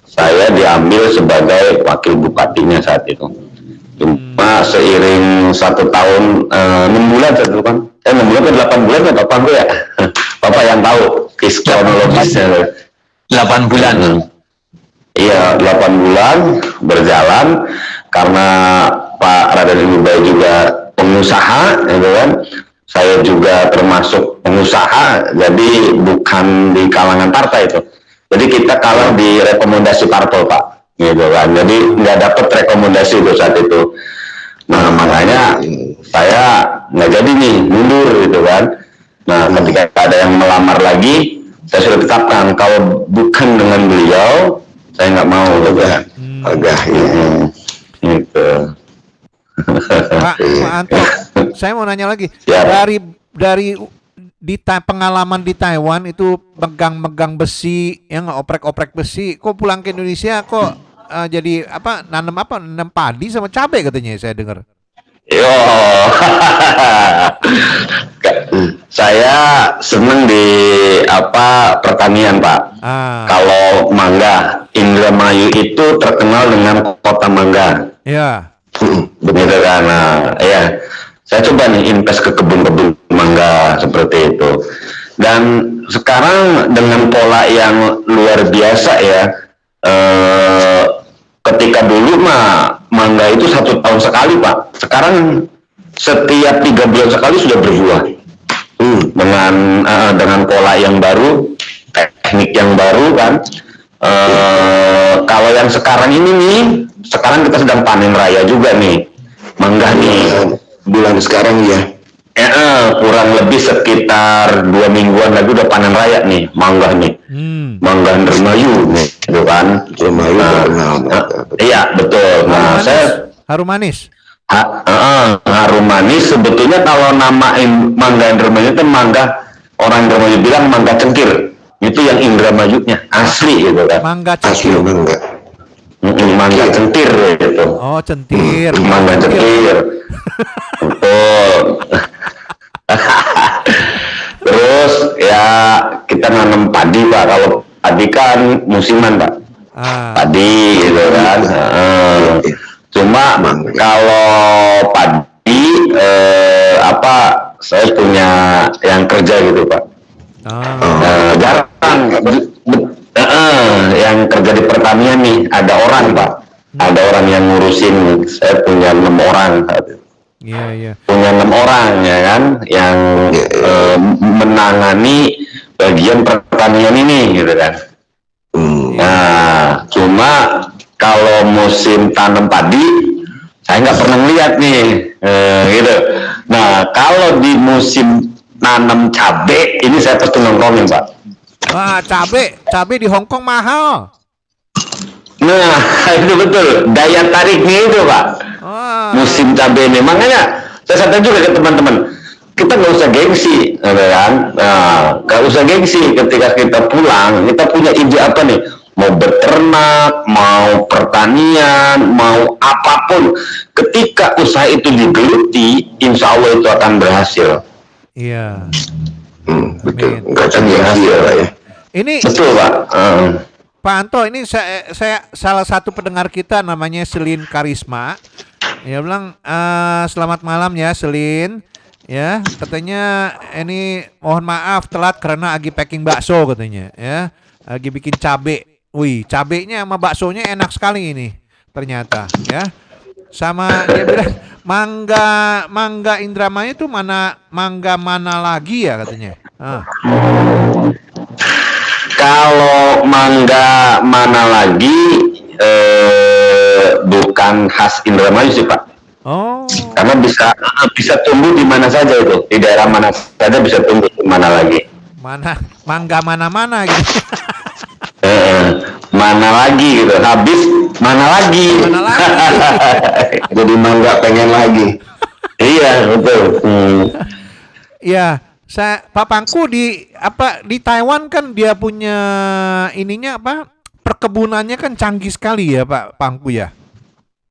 [SPEAKER 9] saya diambil sebagai wakil bupatinya saat itu. Cuma seiring 1 tahun 6 bulan satu kan, 6 bulan ke 8 bulan ya Bapak ya. Bapak yang tahu kronologisnya.
[SPEAKER 10] 8 bulan.
[SPEAKER 9] Iya, 8 bulan berjalan karena Pak Raden Danubaya juga pengusaha, gitu kan. Saya juga termasuk pengusaha, jadi bukan di kalangan partai itu. Jadi kita kalah di rekomendasi parpol, Pak, gitu kan. Jadi nggak dapat rekomendasi itu saat itu. Nah, makanya saya nggak jadi nih mundur gitu kan. Nah, ketika ada yang melamar lagi, saya sudah tetapkan kalau bukan dengan beliau, saya nggak mau gitu kan. Agak gitu.
[SPEAKER 7] Pak Anto, saya mau nanya lagi.
[SPEAKER 9] Ya.
[SPEAKER 7] Dari pengalaman di Taiwan itu megang besi, yang oprek besi, kok pulang ke Indonesia kok jadi nanam padi sama cabai katanya saya dengar.
[SPEAKER 9] Yo, saya seneng di pertanian, Pak. Kalau mangga, Indramayu itu terkenal dengan kota mangga.
[SPEAKER 7] Ya.
[SPEAKER 9] Begitu kan, ya. Saya coba nih invest ke kebun-kebun mangga seperti itu. Dan sekarang dengan pola yang luar biasa ya, ketika dulu mangga itu 1 tahun sekali, Pak. Sekarang setiap 3 bulan sekali sudah berbuah. Dengan pola yang baru, teknik yang baru kan. Kalau yang sekarang ini nih, sekarang kita sedang panen raya juga nih, mangga nih.
[SPEAKER 8] Bulan sekarang ya.
[SPEAKER 9] Kurang lebih sekitar 2 mingguan lagi udah panen raya nih, mangga nih. Mangga Indramayu nih, gitu kan.
[SPEAKER 8] Indramayu.
[SPEAKER 9] Iya, betul.
[SPEAKER 7] Harum manis.
[SPEAKER 9] harum manis. Sebetulnya kalau namain mangga Indramayu itu orang Indramayu bilang mangga cengkir. Itu yang Indramayunya asli gitu kan.
[SPEAKER 7] Mangga
[SPEAKER 8] Asli
[SPEAKER 7] cengkir.
[SPEAKER 8] mangga.
[SPEAKER 9] Mangga centir gitu.
[SPEAKER 7] Oh, centir.
[SPEAKER 9] Mangga centir. Betul. Terus ya kita nanam padi Pak. Kalau padi kan musiman Pak. Padi gitu kan. Cuma kalau padi saya punya yang kerja gitu Pak. Jarang yang kerja di pertanian nih ada orang Pak. Ada orang yang ngurusin. Saya punya 6 orang.
[SPEAKER 7] Iya.
[SPEAKER 9] Punya 6 orang ya kan yang menangani bagian pertanian ini gitu kan. Nah, cuma kalau musim tanam padi saya nggak pernah lihat nih gitu. Nah, kalau di musim nanam cabe ini saya pasti nongkrongin Pak.
[SPEAKER 7] Wah, cabe di Hong Kong mahal.
[SPEAKER 9] Nah, itu betul. Daya tariknya itu Pak. Musim cabai ini. Makanya saya katakan juga ke teman-teman, kita nggak usah gengsi, kan? Nggak usah gengsi ketika kita pulang. Kita punya ide apa nih? Mau beternak, mau pertanian, mau apapun. Ketika usaha itu digeluti, insya Allah itu akan berhasil.
[SPEAKER 7] Iya.
[SPEAKER 8] Betul. Nggak akan berhasil lah ya.
[SPEAKER 7] Ini
[SPEAKER 9] betul Pak.
[SPEAKER 7] Pak Anto, ini saya salah satu pendengar kita namanya Selin Karisma. Dia bilang selamat malam ya Selin. Ya, katanya ini mohon maaf telat karena lagi packing bakso katanya. Ya, lagi bikin cabe. Wih, cabenya sama baksonya enak sekali ini ternyata. Ya, sama dia bilang mangga Indramayu itu mangga mana lagi ya katanya.
[SPEAKER 9] Kalau mangga mana lagi bukan khas Indramayu sih Pak. Karena bisa tumbuh di mana saja itu, di daerah mana saja bisa tumbuh di mana lagi.
[SPEAKER 7] Mangga mana gitu.
[SPEAKER 9] Mana lagi gitu, habis mana lagi.
[SPEAKER 8] Jadi mangga pengen lagi.
[SPEAKER 9] Iya betul.
[SPEAKER 7] Iya. Pak Pangku di Taiwan kan dia punya ininya perkebunannya kan canggih sekali ya Pak Pangku ya.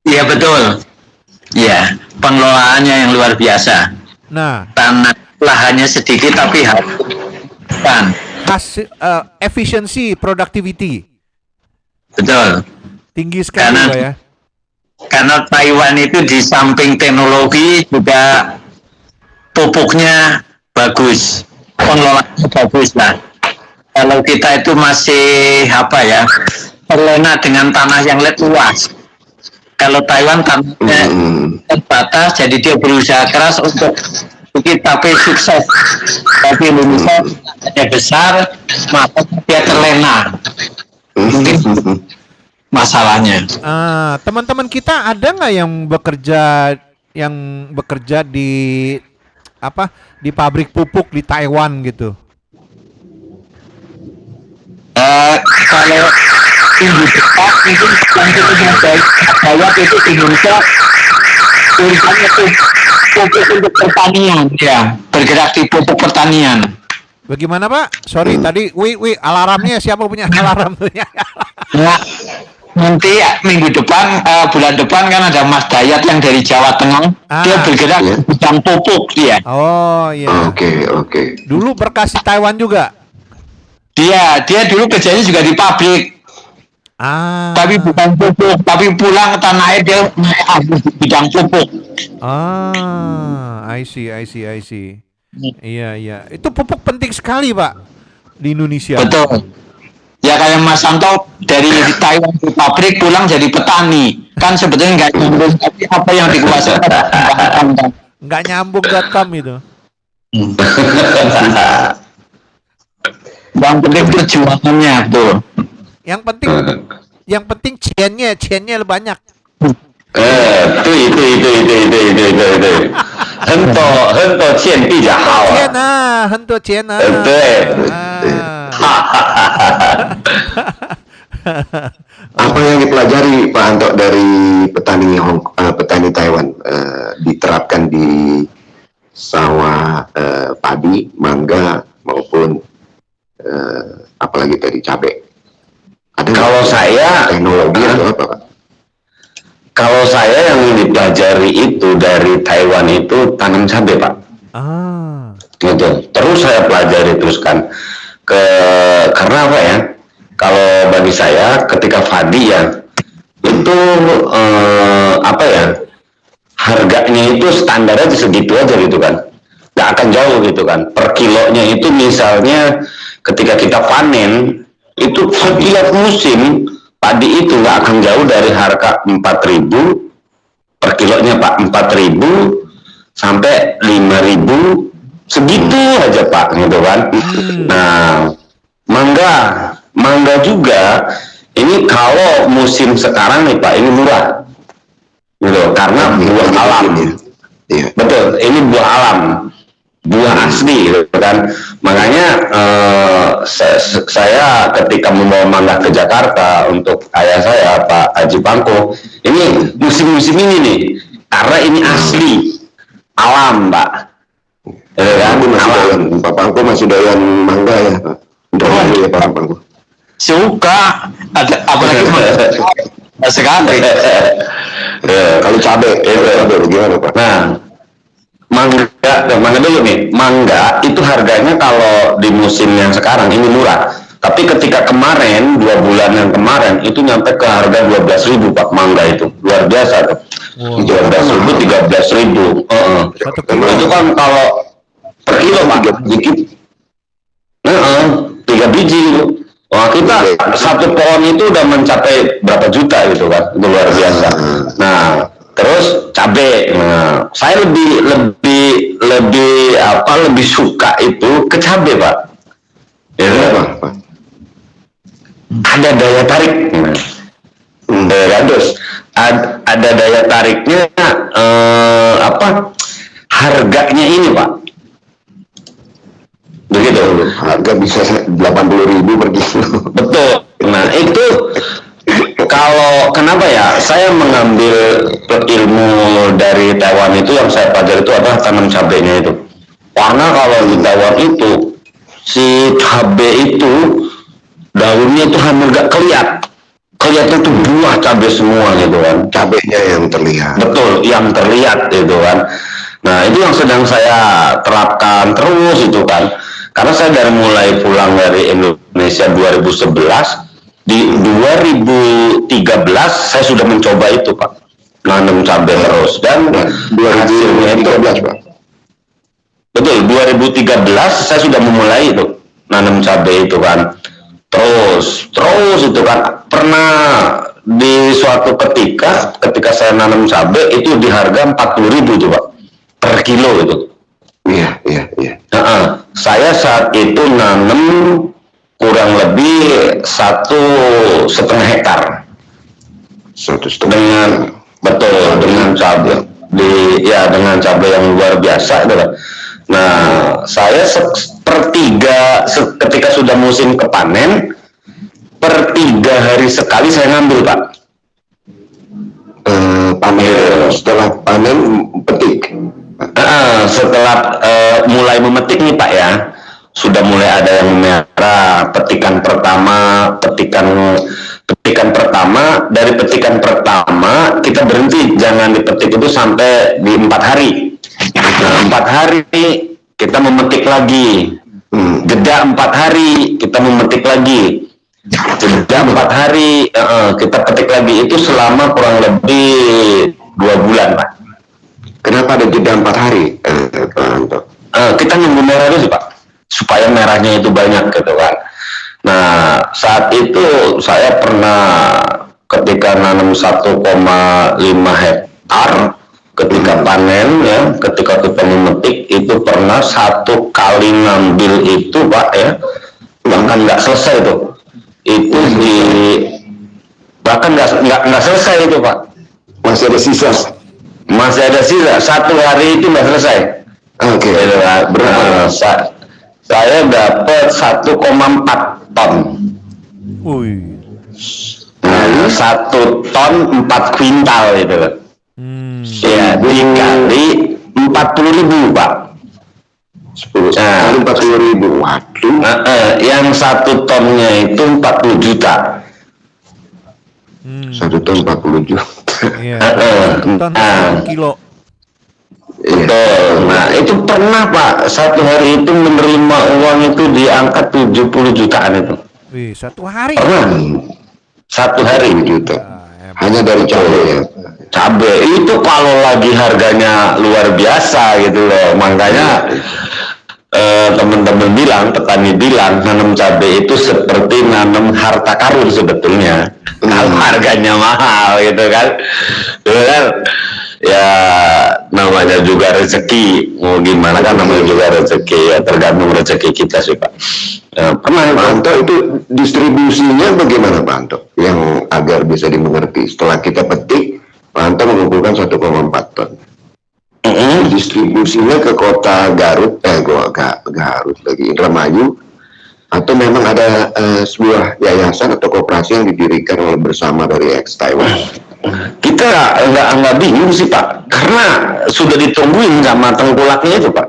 [SPEAKER 10] Iya betul. Iya, pengelolaannya yang luar biasa.
[SPEAKER 7] Nah,
[SPEAKER 10] tanah lahannya sedikit tapi
[SPEAKER 7] efisiensi, productivity.
[SPEAKER 10] Betul.
[SPEAKER 7] Tinggi sekali Pak ya.
[SPEAKER 10] Karena Taiwan itu di samping teknologi juga pupuknya bagus, pengelolaannya bagus lah. Kalau kita itu masih terlena dengan tanah yang luas. Kalau Taiwan tanahnya terbatas, jadi dia berusaha keras untuk tapi sukses. Tapi Indonesia tanahnya besar, maka dia terlena. Mungkin masalahnya.
[SPEAKER 7] Teman-teman kita ada nggak yang bekerja di pabrik pupuk di Taiwan gitu?
[SPEAKER 10] Kalau tinggi dekat mungkin yang kita jawab itu Indonesia tulisannya itu pupuk untuk pertanian ya, bergerak di pupuk pertanian.
[SPEAKER 7] Bagaimana Pak? Sorry tadi alarmnya siapa punya alarm tuh ya?
[SPEAKER 10] Nanti minggu depan, bulan depan kan ada Mas Dayat yang dari Jawa Tengah. Dia bergerak di bidang pupuk dia.
[SPEAKER 7] Oh iya.
[SPEAKER 8] Oke.
[SPEAKER 7] Dulu berkas di Taiwan juga?
[SPEAKER 10] Dia dulu kerjanya juga di pabrik. Tapi bukan pupuk. Tapi pulang ke tanah air dia naik di bidang pupuk.
[SPEAKER 7] I see. Iya. Itu pupuk penting sekali Pak di Indonesia.
[SPEAKER 10] Betul. Ya kayak Mas Santo dari Taiwan di pabrik pulang jadi petani. Kan sebetulnya nggak nyambung, tapi apa yang dikuasai
[SPEAKER 7] nggak nyambung.com itu.
[SPEAKER 10] Yang penting perjuangannya tuh.
[SPEAKER 7] Yang penting ciennya banyak.
[SPEAKER 9] Itu. Hento cien比较好啊。
[SPEAKER 7] hento cien。Apa
[SPEAKER 8] yang dipelajari Pak Anto dari petani Taiwan diterapkan di sawah padi, mangga maupun apalagi tadi cabai. Ada
[SPEAKER 9] Kalau saya
[SPEAKER 8] teknologi atau apa, Pak?
[SPEAKER 9] Kalau saya yang dipelajari itu dari Taiwan itu tanam cabai, Pak. Gitu. Terus saya pelajari teruskan karena apa ya? Kalau bagi saya ketika padi ya itu apa ya? Harganya itu standarnya segitu aja gitu kan. Nggak akan jauh gitu kan. Per kilonya itu misalnya ketika kita panen itu setiap musim padi itu nggak akan jauh dari harga 4.000 per kilonya, Pak. 4.000 sampai 5.000 segitu aja, Pak, gitu kan. Nah, mangga juga ini kalau musim sekarang nih, Pak, ini murah gitu karena buah alam. Betul, ini buah alam, buah asli gitu kan. Makanya saya ketika membawa mangga ke Jakarta untuk ayah saya Pak Haji Pangko, ini musim-musim ini nih karena ini asli alam, Pak. Kan?
[SPEAKER 8] Pak Pangko masih doyan mangga ya, Pak? Doyan ya Pak Pangko.
[SPEAKER 10] Suka, ada apalagi sekali.
[SPEAKER 8] Kalau cabai bagaimana, Pak?
[SPEAKER 9] Nah, mangga dulu nih. Mangga itu harganya kalau di musim yang sekarang ini murah. Tapi ketika kemarin 2 bulan yang kemarin itu nyampe ke harga 12.000, Pak, mangga itu luar biasa tuh. 12.000, 13.000. Itu kan kalau per kilo, Pak, dikit. 3 biji gitu. Wah, kita satu pohon itu udah mencapai berapa juta gitu kan, itu luar biasa. Nah, terus cabai. Nah, saya lebih suka itu ke cabai, Pak. Ya, Pak. Ada daya tarik. Ada daya tariknya harganya ini, Pak. Begitu,
[SPEAKER 8] harga bisa 80.000 per kilo.
[SPEAKER 9] Betul. Nah, itu kalau kenapa ya saya mengambil ilmu dari Taiwan itu yang saya pelajari itu adalah tanam cabainya itu. Karena kalau di Taiwan itu si cabai itu daunnya itu hampir nggak kelihatan tuh buah cabai semua gitu kan.
[SPEAKER 8] Cabainya yang terlihat.
[SPEAKER 9] Betul, yang terlihat gitu kan. Nah, itu yang sedang saya terapkan terus itu kan. Karena saya dari mulai pulang dari Indonesia 2011, di 2013 saya sudah mencoba itu, Pak, nanam cabai terus, dan
[SPEAKER 8] 2013, Pak.
[SPEAKER 9] Betul, 2013 saya sudah memulai itu nanam cabai itu kan. Terus itu kan pernah di suatu ketika saya nanam cabai itu di harga 40.000 itu, Pak, per kilo itu.
[SPEAKER 8] Iya.
[SPEAKER 9] Saya saat itu nanam kurang lebih 1,5 hektar. Dengan cabai dengan cabai yang luar biasa itu kan. Nah, saya ketika sudah musim kepanen, per 3 hari sekali saya ngambil, Pak.
[SPEAKER 8] Setelah panen petik.
[SPEAKER 9] Setelah mulai memetik nih, Pak, ya, sudah mulai ada yang merah. Petikan pertama dari petikan pertama kita berhenti, jangan dipetik itu sampai di 4 hari. Nah, 4 hari kita memetik lagi, jeda 4 hari kita memetik lagi, jeda 4 hari kita petik lagi. Itu selama kurang lebih 2 bulan, Pak.
[SPEAKER 8] Kenapa ada jeda 4 hari, Pak Anto?
[SPEAKER 9] Kita nunggu merah dulu sih, Pak, supaya merahnya itu banyak gitu kan. Nah, saat itu saya pernah ketika nanam 1,5 hektar, ketika panen ya, ketika kita memetik itu pernah 1 kali ngambil itu, Pak, ya, bahkan nggak selesai itu bahkan nggak selesai itu, Pak.
[SPEAKER 8] Masih ada sisa
[SPEAKER 9] 1 hari itu nggak selesai.
[SPEAKER 8] Oke.
[SPEAKER 9] Berapa? Saya dapat 1,4 ton. Nah, 1 ton 4 kuintal itu. dikali 40.000 Pak.
[SPEAKER 8] 10 kali 40.000. Waduh.
[SPEAKER 9] Yang 1 tonnya itu 40 juta.
[SPEAKER 8] 1 ton 40 juta.
[SPEAKER 7] Iya. Ton 1 kilo.
[SPEAKER 9] Betul. Nah itu pernah Pak, satu hari itu menerima uang itu di angka 70 jutaan itu.
[SPEAKER 7] Wih, 1 hari.
[SPEAKER 9] Pernah. 1 hari
[SPEAKER 8] juta. Hanya dari cabai ya.
[SPEAKER 9] Cabai itu kalau lagi harganya luar biasa gitu loh. Makanya teman-teman bilang, petani bilang nanam cabai itu seperti nanam harta karun sebetulnya. Kalau harganya mahal gitu kan. Gitu kan. Ya namanya juga rezeki, mau gimana kan, namanya juga rezeki ya, tergantung rezeki kita sih Pak.
[SPEAKER 8] Pernah Pak Anto, itu distribusinya bagaimana Pak Anto, yang agar bisa dimengerti? Setelah kita petik, Pak Anto mengumpulkan 1,4 ton. Distribusinya ke kota Garut, Garut lagi, Indramayu, atau memang ada sebuah yayasan atau koperasi yang didirikan oleh bersama dari ex-Taiwan?
[SPEAKER 9] Kita nggak bingung sih Pak, karena sudah ditungguin sama tengkulaknya itu Pak.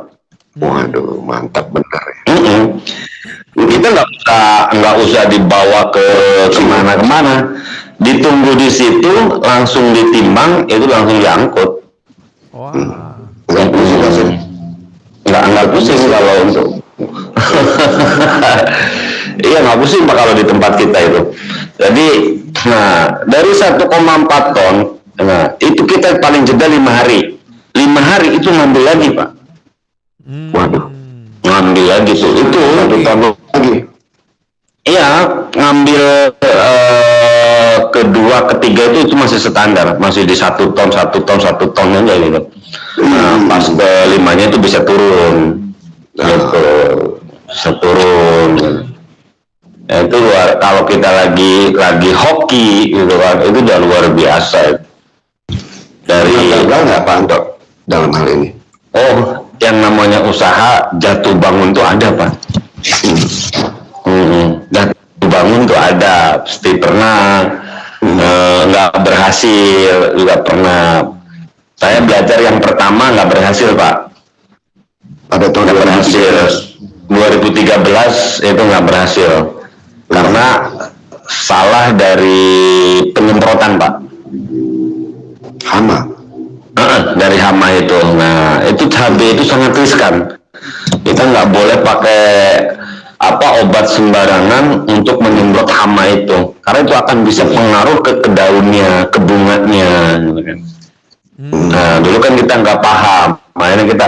[SPEAKER 8] Waduh, mantap benar ya.
[SPEAKER 9] Kita nggak usah dibawa ke kemana-kemana, ditunggu di situ, langsung ditimbang, itu langsung diangkut. Nggak pusing kalau untuk iya nggak pusing Pak kalau di tempat kita itu. Jadi nah dari 1,4 ton, nah itu kita paling jeda 5 hari. 5 hari itu ngambil lagi Pak.
[SPEAKER 8] Waduh,
[SPEAKER 9] ngambil lagi tuh itu 1 ton lagi. Iya, ngambil kedua, ketiga itu masih standar, masih di 1 ton aja gitu. Nah, pas ke 5-nya itu bisa turun, gitu, bisa turun. Ya, itu kalau kita lagi hoki gitu kan, itu udah luar biasa. Dari
[SPEAKER 8] nggak Pak Anto dalam hal ini?
[SPEAKER 9] Oh, yang namanya usaha jatuh bangun tuh ada Pak. Jatuh bangun tuh ada, pasti pernah. Nggak berhasil juga pernah. Saya belajar yang pertama nggak berhasil Pak.
[SPEAKER 8] Pada tahun
[SPEAKER 9] nggak berhasil. 2013 itu nggak berhasil karena salah dari penyemprotan Pak.
[SPEAKER 8] Hama.
[SPEAKER 9] Dari hama itu. Nah itu cabai itu sangat riskan. Kita nggak boleh pakai obat sembarangan untuk menyemprot hama itu, karena itu akan bisa pengaruh ke daunnya, ke bunganya gitu kan. Nah dulu kan kita nggak paham, makanya kita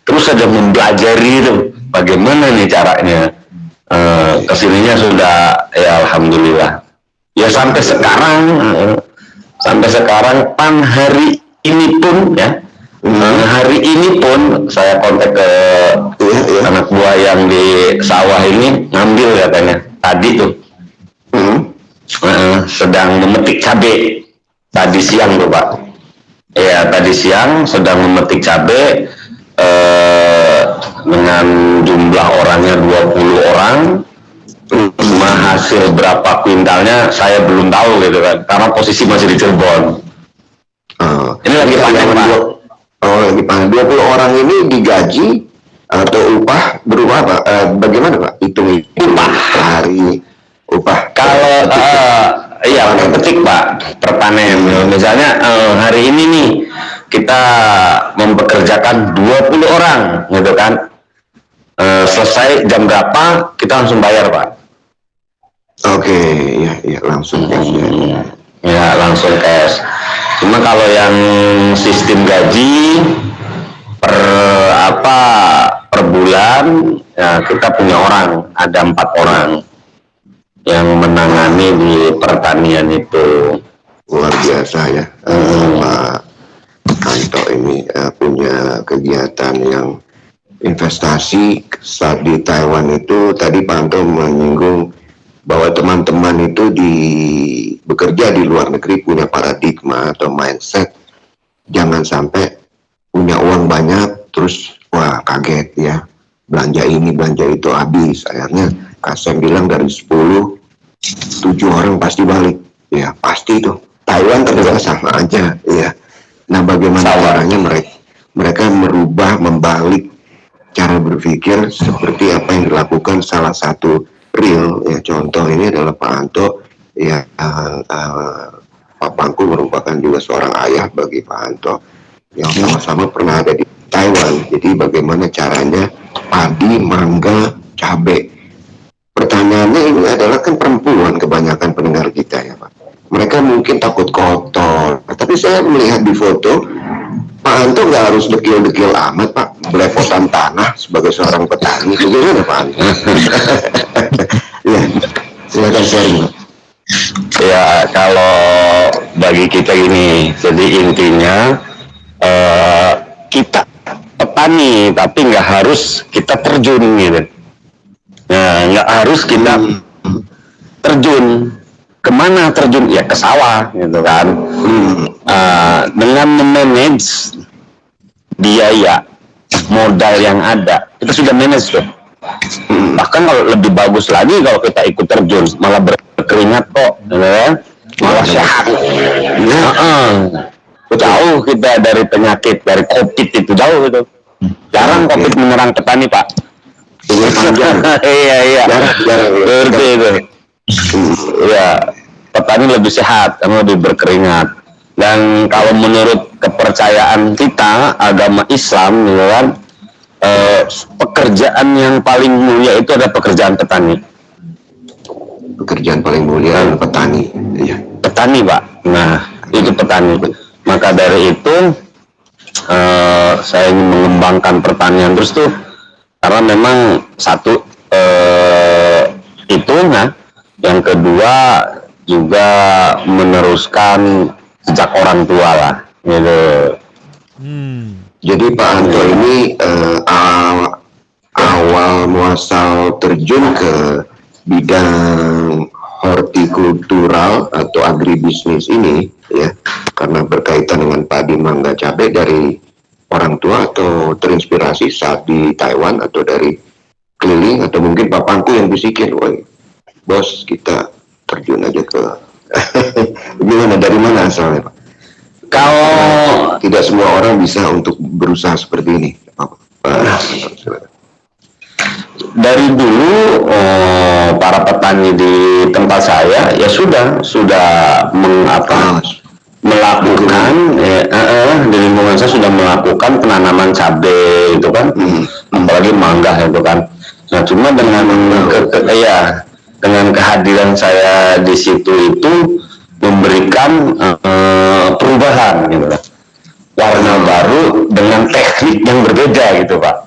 [SPEAKER 9] terus saja mempelajari itu bagaimana nih caranya. Kesininya sudah ya alhamdulillah ya sampai sekarang pan hari ini pun ya. Hari ini pun saya kontak ke anak buah yang di sawah ini, ngambil katanya tadi tuh sedang memetik cabai tadi siang tuh Pak. Ya tadi siang sedang memetik cabai dengan jumlah orangnya 20 orang. Hasil berapa kuintalnya saya belum tahu gitu kan, karena posisi masih di Cirebon. Ini lagi panen Pak.
[SPEAKER 8] Lagi panen. 20 orang ini digaji atau upah berupa apa? Bagaimana Pak? Hitung upah hari, upah.
[SPEAKER 9] Kalau iya petik Pak, per panen. Misalnya hari ini nih kita mempekerjakan 20 orang gitu kan. Selesai jam berapa kita langsung bayar Pak.
[SPEAKER 8] Oke, ya langsung cash ya.
[SPEAKER 9] Ya langsung cash. Cuma kalau yang sistem gaji per bulan ya kita punya orang, ada 4 orang yang menangani di pertanian itu.
[SPEAKER 8] Luar biasa ya. Pak Anto ini punya kegiatan yang investasi saat di Taiwan itu. Tadi Pak Anto menyinggung bahwa teman-teman itu bekerja di luar negeri punya paradigma atau mindset jangan sampai punya uang banyak terus wah kaget ya, belanja ini belanja itu habis. Akhirnya Kasem bilang dari 10 7 orang pasti balik ya, pasti itu. Taiwan ternyata sama aja ya. Nah, bagaimana caranya mereka merubah, membalik cara berpikir seperti apa yang dilakukan salah satu real ya, contoh ini adalah Pak Anto ya, Pak Pangku merupakan juga seorang ayah bagi Pak Anto yang sama-sama pernah ada di Taiwan. Jadi bagaimana caranya padi, mangga, cabai. Pertanyaannya ini adalah kan perempuan kebanyakan pendengar kita ya Pak. Mereka mungkin takut kotor, tapi saya melihat di foto Pak Anto nggak harus dekil-dekil amat Pak, belepotan tanah sebagai seorang petani. Bagaimana Pak Anto? Ya, silakan sharing Pak.
[SPEAKER 9] Ya, kalau bagi kita gini, jadi intinya kita petani, tapi nggak harus kita terjun gitu. Nah, nggak harus kita terjun. Kemana terjun? Ya ke sawah gitu kan. Dengan memanage biaya modal yang ada, kita sudah manage tuh. Bahkan kalau lebih bagus lagi kalau kita ikut terjun, malah berkeringat kok, ya, malah sehat. Jauh kita dari penyakit, dari COVID itu jauh gitu. Jarang COVID menyerang petani Pak. Iya. Seperti itu. Ya, petani lebih sehat karena lebih berkeringat. Dan kalau menurut kepercayaan kita, agama Islam, gitu kan, pekerjaan yang paling mulia itu adalah pekerjaan petani.
[SPEAKER 8] Pekerjaan paling mulia adalah petani. Iya.
[SPEAKER 9] Petani Pak. Nah, itu petani. Maka dari itu saya ingin mengembangkan pertanian terus tuh, karena memang satu itu, nah yang kedua juga meneruskan sejak orang tua lah gitu.
[SPEAKER 8] Jadi Pak Anto ini awal muasal terjun ke bidang hortikultural atau agribisnis ini ya, karena berkaitan dengan padi, mangga, cabai, dari orang tua atau terinspirasi saat di Taiwan, atau dari keliling, atau mungkin Pak Pangku yang bisikin, woi bos kita terjun aja ke gimana, dari mana asalnya Pak?
[SPEAKER 9] Kalau
[SPEAKER 8] tidak semua orang bisa untuk berusaha seperti ini.
[SPEAKER 9] Dari dulu para petani di tempat saya ya sudah melakukan di lingkungan saya sudah melakukan penanaman cabai itu kan, apalagi mangga itu kan. Nah, cuma dengan dengan kehadiran saya di situ itu memberikan perubahan gitu kan, warna baru dengan teknik yang berbeda gitu Pak.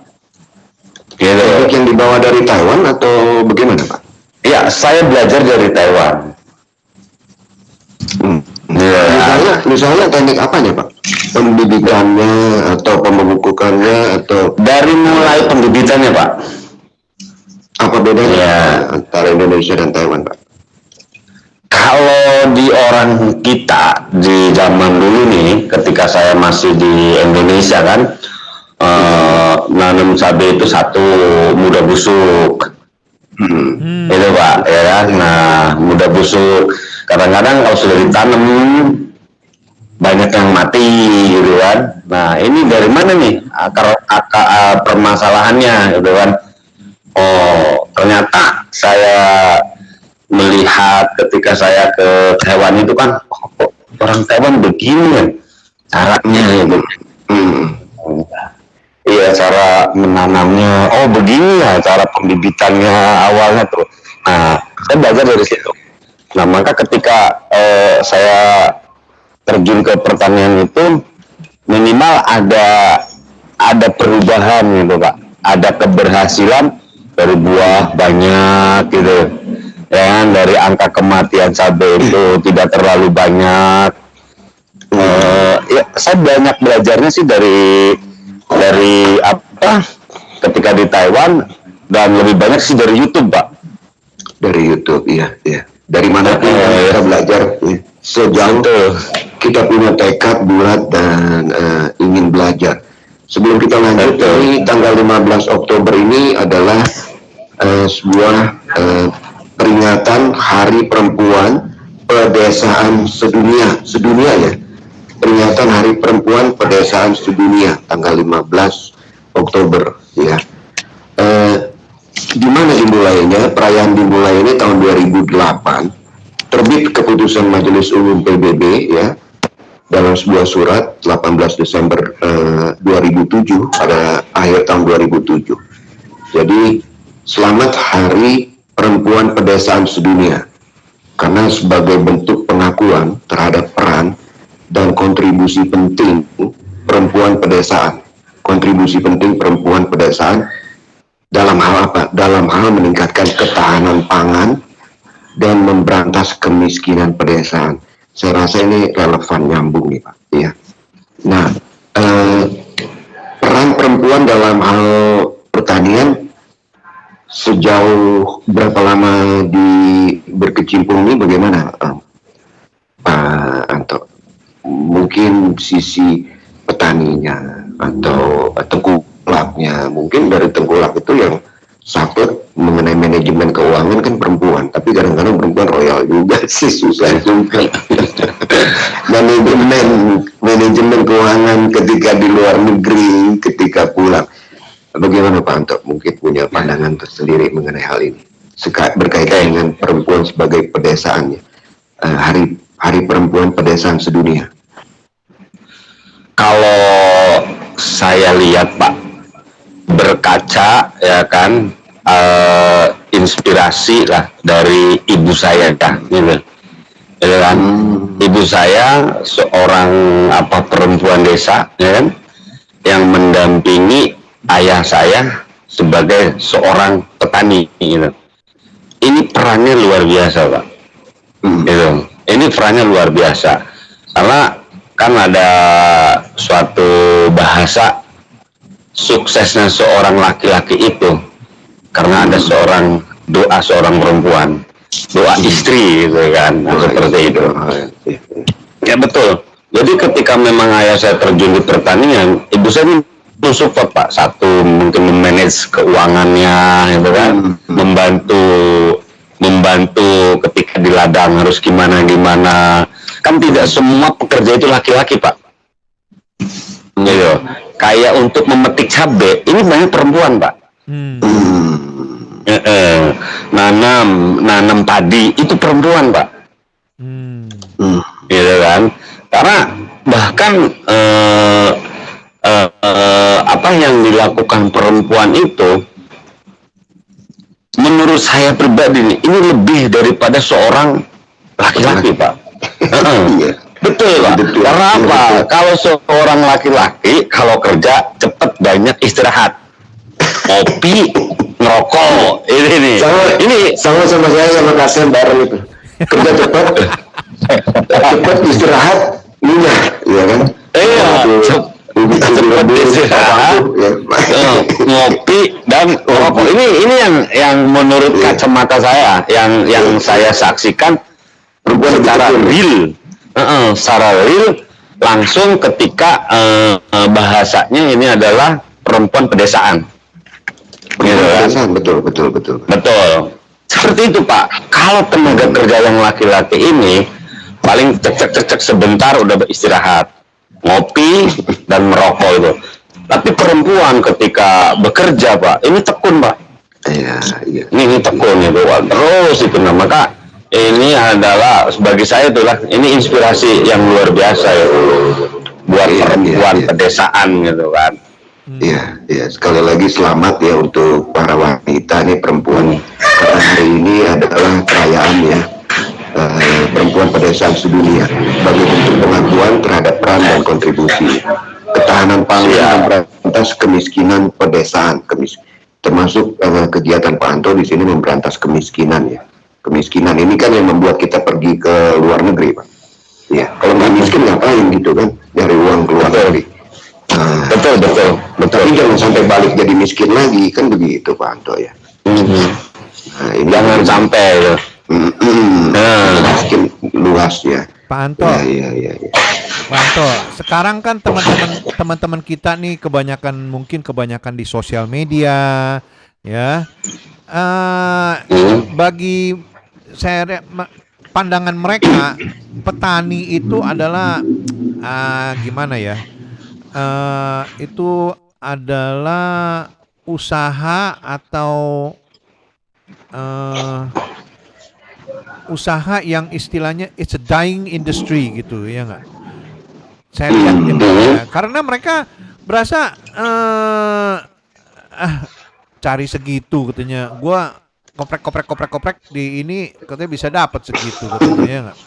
[SPEAKER 9] Gitu.
[SPEAKER 8] Teknik yang dibawa dari Taiwan atau bagaimana Pak?
[SPEAKER 9] Ya, saya belajar dari Taiwan.
[SPEAKER 8] Misalnya teknik apanya Pak? Pembibitannya atau pemupukannya atau?
[SPEAKER 9] Dari mulai pembibitannya Pak.
[SPEAKER 8] Apa bedanya antara Indonesia dan Taiwan Pak?
[SPEAKER 9] Kalau di orang kita di zaman dulu nih, ketika saya masih di Indonesia kan, nanam cabai itu satu mudah busuk, itu Pak, ya kan. Nah, mudah busuk. Kadang-kadang kalau sudah ditanam banyak yang mati, gitu kan. Nah, ini dari mana nih akar permasalahannya, gitu kan? Oh, ternyata saya melihat ketika saya ke Taiwan itu kan, orang Taiwan begini kan caranya gitu. Iya, cara menanamnya, oh begini ya cara pembibitannya awalnya tuh. Nah, saya belajar dari situ. Nah, maka ketika saya terjun ke pertanian itu, minimal ada perubahan gitu Pak, ada keberhasilan dari buah banyak gitu ya kan, dari angka kematian cabai itu tidak terlalu banyak. Ya, saya banyak belajarnya sih dari apa ketika di Taiwan, dan lebih banyak sih dari YouTube Pak.
[SPEAKER 8] Dari YouTube, iya. Dari mana pun kita belajar ya. Sejauh kita punya tekad bulat dan ingin belajar. Sebelum kita lanjut, ini tanggal 15 Oktober ini adalah sebuah peringatan Hari Perempuan Pedesaan sedunia ya. peringatan Hari Perempuan Pedesaan Sedunia tanggal 15 Oktober ya. Di mana dimulainya? Perayaan dimulai ini tahun 2008. Terbit keputusan Majelis Umum PBB ya dalam sebuah surat 18 Desember 2007 pada akhir tahun 2007. Jadi selamat Hari Perempuan Pedesaan Sedunia, karena sebagai bentuk pengakuan terhadap peran dan kontribusi penting perempuan pedesaan. Kontribusi penting perempuan pedesaan dalam hal apa? Dalam hal meningkatkan ketahanan pangan dan memberantas kemiskinan pedesaan. Saya rasa ini relevan, nyambung nih Pak. Ya. Nah, peran perempuan dalam hal pertanian sejauh berapa lama berkecimpung ini bagaimana Pak Anto? Mungkin sisi petaninya atau tengkulaknya, mungkin dari tengkulak itu yang saklek mengenai manajemen keuangan kan perempuan, tapi kadang-kadang perempuan royal juga sih, susah juga. manajemen keuangan ketika di luar negeri, ketika pulang. Bagaimana Pak Anto mungkin punya pandangan tersendiri mengenai hal ini berkaitan dengan perempuan sebagai pedesaannya, Hari Perempuan Pedesaan Sedunia?
[SPEAKER 9] Kalau saya lihat Pak, berkaca ya kan, inspirasi lah dari ibu saya gitu kan. Ibu saya seorang perempuan desa ya kan, yang mendampingi ayah saya sebagai seorang petani gitu. Ini perannya luar biasa Pak. Gitu. Ini perannya luar biasa karena kan ada suatu bahasa, suksesnya seorang laki-laki itu karena ada doa seorang perempuan, doa istri gitu kan, seperti itu. Ya betul. Jadi ketika memang ayah saya terjun di pertanian, ibu saya ini support Pak. Satu, mungkin memanage keuangannya gitu kan, membantu ketika di ladang harus gimana. Kan tidak semua pekerja itu laki-laki Pak. Gitu. Kayak untuk memetik cabai ini banyak perempuan Pak. Nanam padi itu perempuan Pak. Gitu kan. Karena bahkan apa yang dilakukan perempuan itu menurut saya pribadi ini lebih daripada seorang laki-laki Pak. Betul Pak. Karena apa? Kalau seorang laki-laki kalau kerja cepet, banyak istirahat, kopi, ngerokok, ini
[SPEAKER 8] sama saya sama kasihan bareng itu, kerja cepat istirahat, minyak ya kan. Cepat istirahat, ngopi dan rokok. Ini yang menurut kacamata saya, yang saya saksikan secara real, langsung ketika bahasanya ini adalah perempuan pedesaan. Betul. Seperti itu Pak. Kalau tenaga kerja yang laki-laki ini paling cek sebentar udah beristirahat, ngopi dan merokok itu. Tapi perempuan ketika bekerja Pak, ini tekun Pak. Iya. Ini tekun itu terus itu. Nah, maka ini adalah bagi saya itulah ini inspirasi yang luar biasa ya buat perempuan pedesaan gitu kan. Iya, sekali lagi selamat ya untuk para wanita nih, perempuan, karena hari ini adalah perayaan ya Perempuan Pedesaan Sedunia sebagai bentuk pengakuan terhadap peran dan kontribusi ketahanan pangan dan memberantas kemiskinan pedesaan, termasuk kegiatan Pak Anto di sini memberantas kemiskinan ya. Kemiskinan ini kan yang membuat kita pergi ke luar negeri Pak. Ya, kalau nggak miskin ngapain gitu kan, nyari uang ke luar negeri. Betul. Tapi jangan sampai balik jadi miskin lagi, kan begitu Pak Anto ya. Nah, ini jangan sampai miskin luas ya.
[SPEAKER 7] Pak Anto.
[SPEAKER 8] Iya.
[SPEAKER 7] Pak Anto, sekarang kan teman-teman kita nih kebanyakan di sosial media ya. Bagi saya pandangan mereka, petani itu adalah gimana ya? Itu adalah usaha atau usaha yang istilahnya it's a dying industry gitu ya nggak? Saya lihat gitu ya. Karena mereka berasa cari segitu katanya. Gua koprek di ini katanya bisa dapat segitu katanya ya nggak?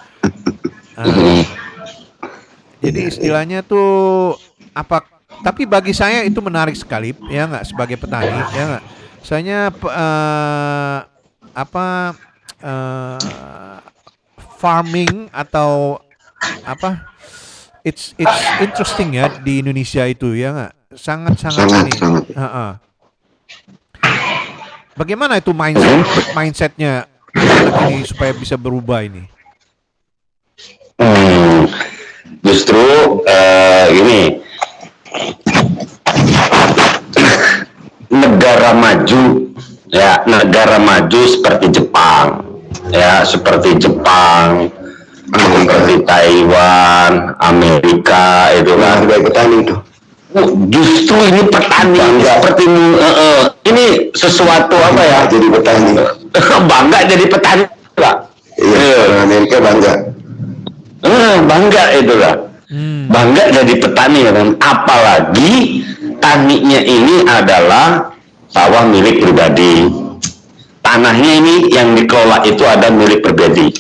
[SPEAKER 7] Jadi istilahnya tuh apa? Tapi bagi saya itu menarik sekali ya nggak sebagai petani ya nggak? Misalnya farming atau apa? It's interesting ya di Indonesia itu ya nggak? Sangat ini. Bagaimana itu mindsetnya ini supaya bisa berubah ini?
[SPEAKER 9] Justru ini negara maju seperti Jepang, seperti Taiwan, Amerika itu kan petani itu. Justru ini petani seperti ini sesuatu apa ya? Jadi petani. Bangga jadi petani, Pak. Iya, Amerika bangga. Bangga itu lah. Bangga jadi petani kan. Apalagi taninya ini adalah sawah milik pribadi. Tanahnya ini yang dikelola itu ada milik pribadi.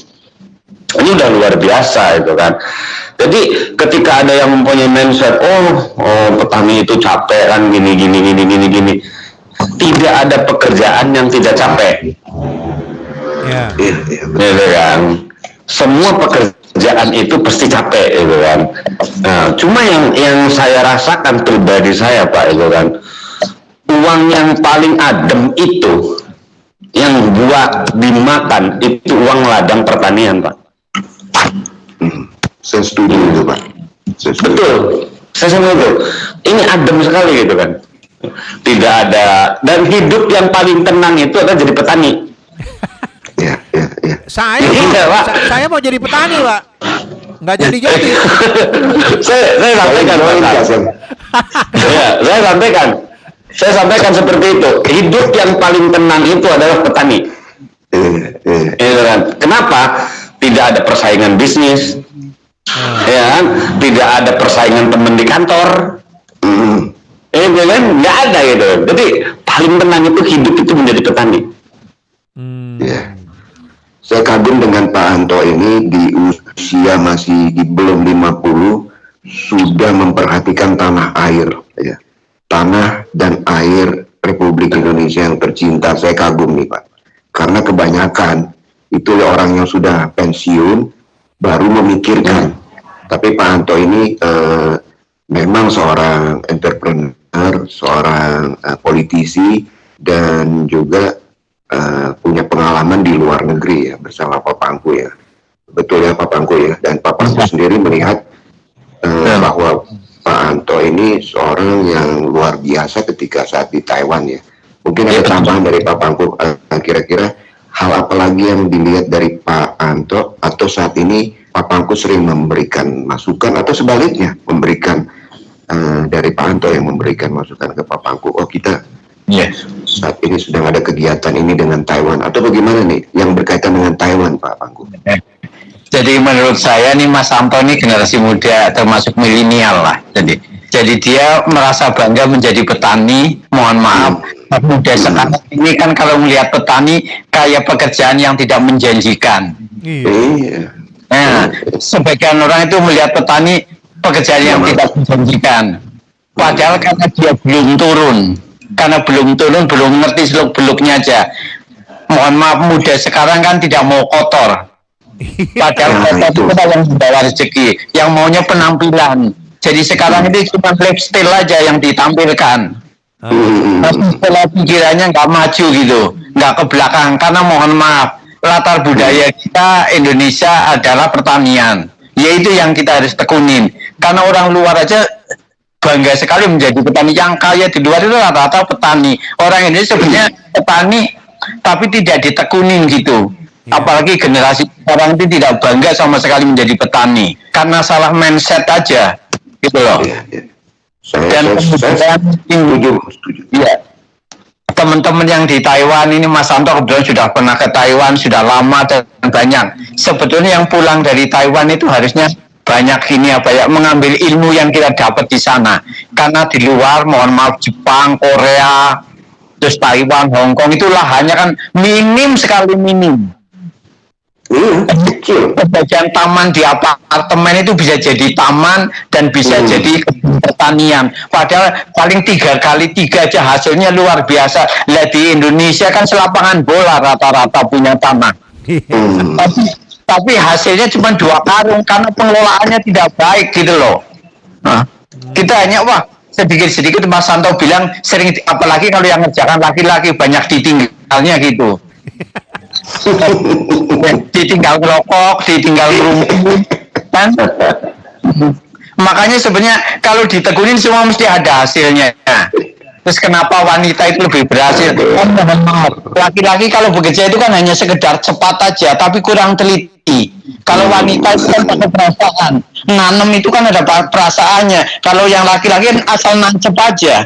[SPEAKER 9] Ini udah luar biasa itu kan. Jadi ketika ada yang mempunyai mindset, petani itu capek kan gini. Tidak ada pekerjaan yang tidak capek. Iya kan. Semua pekerjaan itu pasti capek itu kan. Nah, cuma yang saya rasakan pribadi saya Pak itu kan, uang yang paling adem itu yang buat dimakan itu uang ladang pertanian Pak. Saya setuju itu Pak. Betul, saya setuju. Ini adem sekali gitu kan. Tidak ada, dan hidup yang paling tenang itu adalah jadi petani. Iya.
[SPEAKER 7] Saya mau jadi petani Pak. Nggak jadi.
[SPEAKER 9] Saya sampaikan seperti itu. Hidup yang paling tenang itu adalah petani. Kenapa? Tidak ada persaingan bisnis, ya kan? Tidak ada persaingan teman di kantor, nggak ada gitu. Jadi paling tenang itu hidup itu menjadi petani. Saya kagum dengan Pak Anto ini di usia masih belum 50 sudah memperhatikan tanah air, ya. Tanah dan air Republik Indonesia yang tercinta. Saya kagum nih Pak, karena kebanyakan itu orang yang sudah pensiun baru memikirkan. Tapi Pak Anto ini memang seorang entrepreneur, seorang politisi, dan juga punya pengalaman di luar negeri ya bersama Pak Pangku ya. Betul ya Pak Pangku ya. Dan Pak Pangku sendiri melihat bahwa Pak Anto ini seorang yang luar biasa ketika saat di Taiwan ya. Mungkin ada tambahan dari Pak Pangku, kira-kira hal apa lagi yang dilihat dari Pak Anto, atau saat ini Pak Pangku sering memberikan masukan atau sebaliknya memberikan dari Pak Anto yang memberikan masukan ke Pak Pangku, kita saat ini sedang ada kegiatan ini dengan Taiwan, atau bagaimana nih yang berkaitan dengan Taiwan Pak Pangku?
[SPEAKER 10] Jadi menurut saya nih Mas Anto ini generasi muda termasuk milenial lah. Jadi dia merasa bangga menjadi petani. Mohon maaf, muda sekarang ini kan kalau melihat petani kayak pekerjaan yang tidak menjanjikan. Nah, sebagian orang itu melihat petani pekerjaan yang tidak menjanjikan. Padahal karena dia belum turun, belum ngerti seluk-beluknya aja. Mohon maaf, muda sekarang kan tidak mau kotor. Padahal kotor itu yang membawa rezeki, yang maunya penampilan. Jadi sekarang ini cuma lifestyle aja yang ditampilkan. Tapi setelah pikirannya nggak maju gitu, nggak ke belakang. Karena mohon maaf, latar budaya kita Indonesia adalah pertanian. Yaitu yang kita harus tekunin. Karena orang luar aja bangga sekali menjadi petani. Yang kaya di luar itu rata-rata petani. Orang Indonesia sebenarnya petani, tapi tidak ditekunin gitu. Apalagi generasi sekarang itu tidak bangga sama sekali menjadi petani karena salah mindset aja, gitu loh. Dan kemudian
[SPEAKER 8] setuju.
[SPEAKER 10] ya, teman-teman yang di Taiwan ini, Mas Santo kebetulan sudah pernah ke Taiwan, sudah lama dan banyak. Sebetulnya yang pulang dari Taiwan itu harusnya banyak ini mengambil ilmu yang kita dapat di sana. Karena di luar, mohon maaf, Jepang, Korea, terus Taiwan, Hong Kong itu lahannya kan minim sekali, minim.
[SPEAKER 8] Kecil.
[SPEAKER 10] Bagian taman di apartemen itu bisa jadi taman dan bisa jadi pertanian. Padahal paling 3 kali 3 aja hasilnya luar biasa. Lihat di Indonesia kan selapangan bola rata-rata punya tanah. Tapi hasilnya cuma 2 karung karena pengelolaannya tidak baik gitu loh. Nah, kita hanya sedikit-sedikit Mas Santo bilang sering, apalagi kalau yang ngerjakan laki-laki banyak ditinggalnya gitu. Ditinggal ngerokok, ditinggal ngerumput kan. Makanya sebenarnya kalau ditekunin semua mesti ada hasilnya. Terus kenapa wanita itu lebih berhasil? Laki-laki kalau bekerja itu kan hanya sekedar cepat aja, tapi kurang teliti. Kalau wanita itu kan pakai perasaan, nanam itu kan ada perasaannya. Kalau yang laki-laki kan asal nancep aja.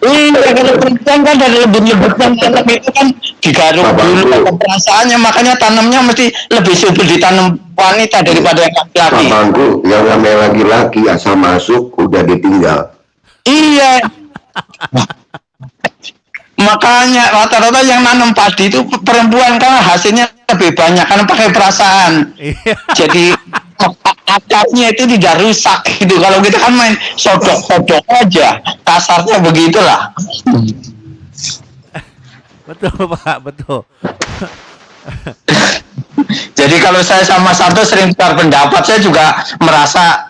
[SPEAKER 10] Iya, kalau perempuan kan dari lembut-lembutnya tanam itu kan digaruk dulu ke perasaannya, makanya tanamnya mesti lebih subur ditanam wanita daripada yang laki-laki.
[SPEAKER 8] Bangku, yang namanya laki-laki asal masuk udah ditinggal.
[SPEAKER 10] Iya. Makanya rata-rata yang nanam padi itu perempuan karena hasilnya lebih banyak karena pakai perasaan. Jadi akarnya itu tidak rusak gitu. Kalau kita kan main sodok-sodok aja, kasarnya begitulah.
[SPEAKER 7] Betul Pak, betul.
[SPEAKER 10] Jadi kalau saya sama Santo sering tukar pendapat, saya juga merasa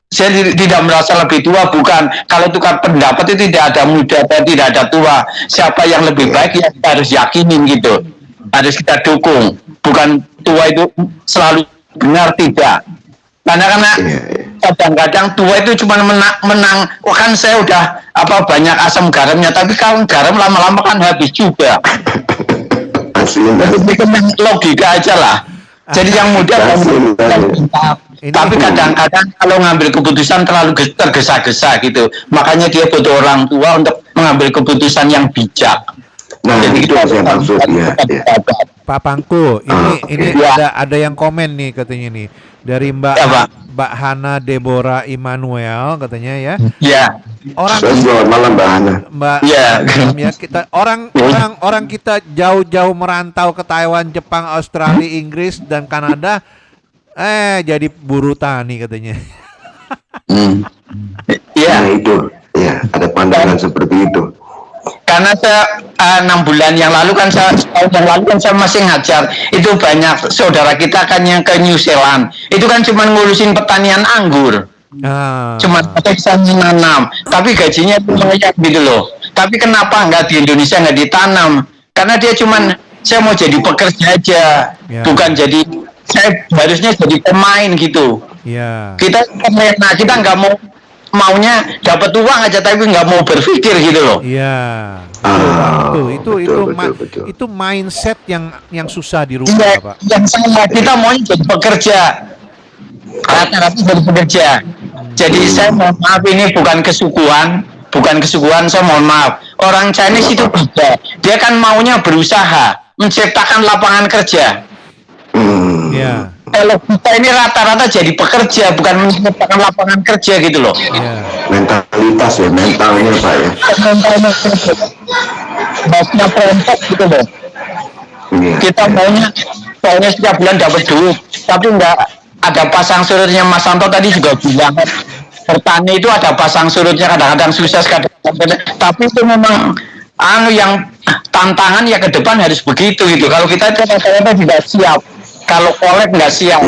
[SPEAKER 10] saya tidak merasa lebih tua, bukan. Kalau tukar pendapat itu tidak ada muda atau tidak ada tua. Siapa yang lebih baik ya kita harus yakinin gitu. Harus kita dukung. Bukan tua itu selalu benar, tidak. Karena kadang-kadang tua itu cuma menang. Wah kan saya udah banyak asam garamnya, tapi kalau garam lama-lama kan habis juga. Jadi logika aja lah. Jadi yang muda tapi kadang-kadang kalau ngambil keputusan terlalu tergesa-gesa gitu. Makanya dia butuh orang tua untuk mengambil keputusan yang bijak.
[SPEAKER 8] Nah, jadi itu yang saya maksud ya.
[SPEAKER 7] Pak Pangku, ini ada yang komen nih katanya nih dari Mbak Hana Deborah Immanuel katanya ya.
[SPEAKER 10] Iya.
[SPEAKER 8] Selamat malam Mbak Hana.
[SPEAKER 7] Mbak ya kita orang kita jauh-jauh merantau ke Taiwan, Jepang, Australia, Inggris dan Kanada jadi buruh tani katanya.
[SPEAKER 10] Iya.
[SPEAKER 8] Nah, itu ya ada pandangan seperti itu.
[SPEAKER 10] Karena saya 6 bulan yang lalu kan setahun yang lalu kan saya masih ngajar, itu banyak saudara kita kan yang ke New Zealand itu kan cuma ngurusin pertanian anggur, cuma bisa menanam, tapi gajinya itu banyak gitu loh. Tapi kenapa nggak di Indonesia nggak ditanam? Karena dia cuma saya mau jadi pekerja aja, bukan jadi saya harusnya jadi pemain gitu. Kita nggak maunya dapat uang aja tapi nggak mau berpikir gitu loh.
[SPEAKER 7] Iya. Itu mindset yang susah dirubah, Pak.
[SPEAKER 10] Yang sama kita maunya jadi pekerja. Rata-rata jadi pekerja. Jadi saya mohon maaf, ini bukan kesukuan, saya mohon maaf. Orang Chinese itu beda. Dia kan maunya berusaha, menciptakan lapangan kerja.
[SPEAKER 7] Iya.
[SPEAKER 10] Kalau kita ini rata-rata jadi pekerja, bukan menciptakan lapangan kerja gitu loh.
[SPEAKER 8] Mentalitas ya, mentalnya Pak ya.
[SPEAKER 10] Mentalnya perempat gitu loh. Kita maunya setiap bulan dapat duit, tapi enggak ada pasang surutnya. Mas Santo tadi juga bilang bertani itu ada pasang surutnya, kadang-kadang sukses, kadang-kadang, tapi itu memang yang tantangan ya ke depan harus begitu gitu. Kalau kita rata-rata tidak siap, kalau kolek nggak siap,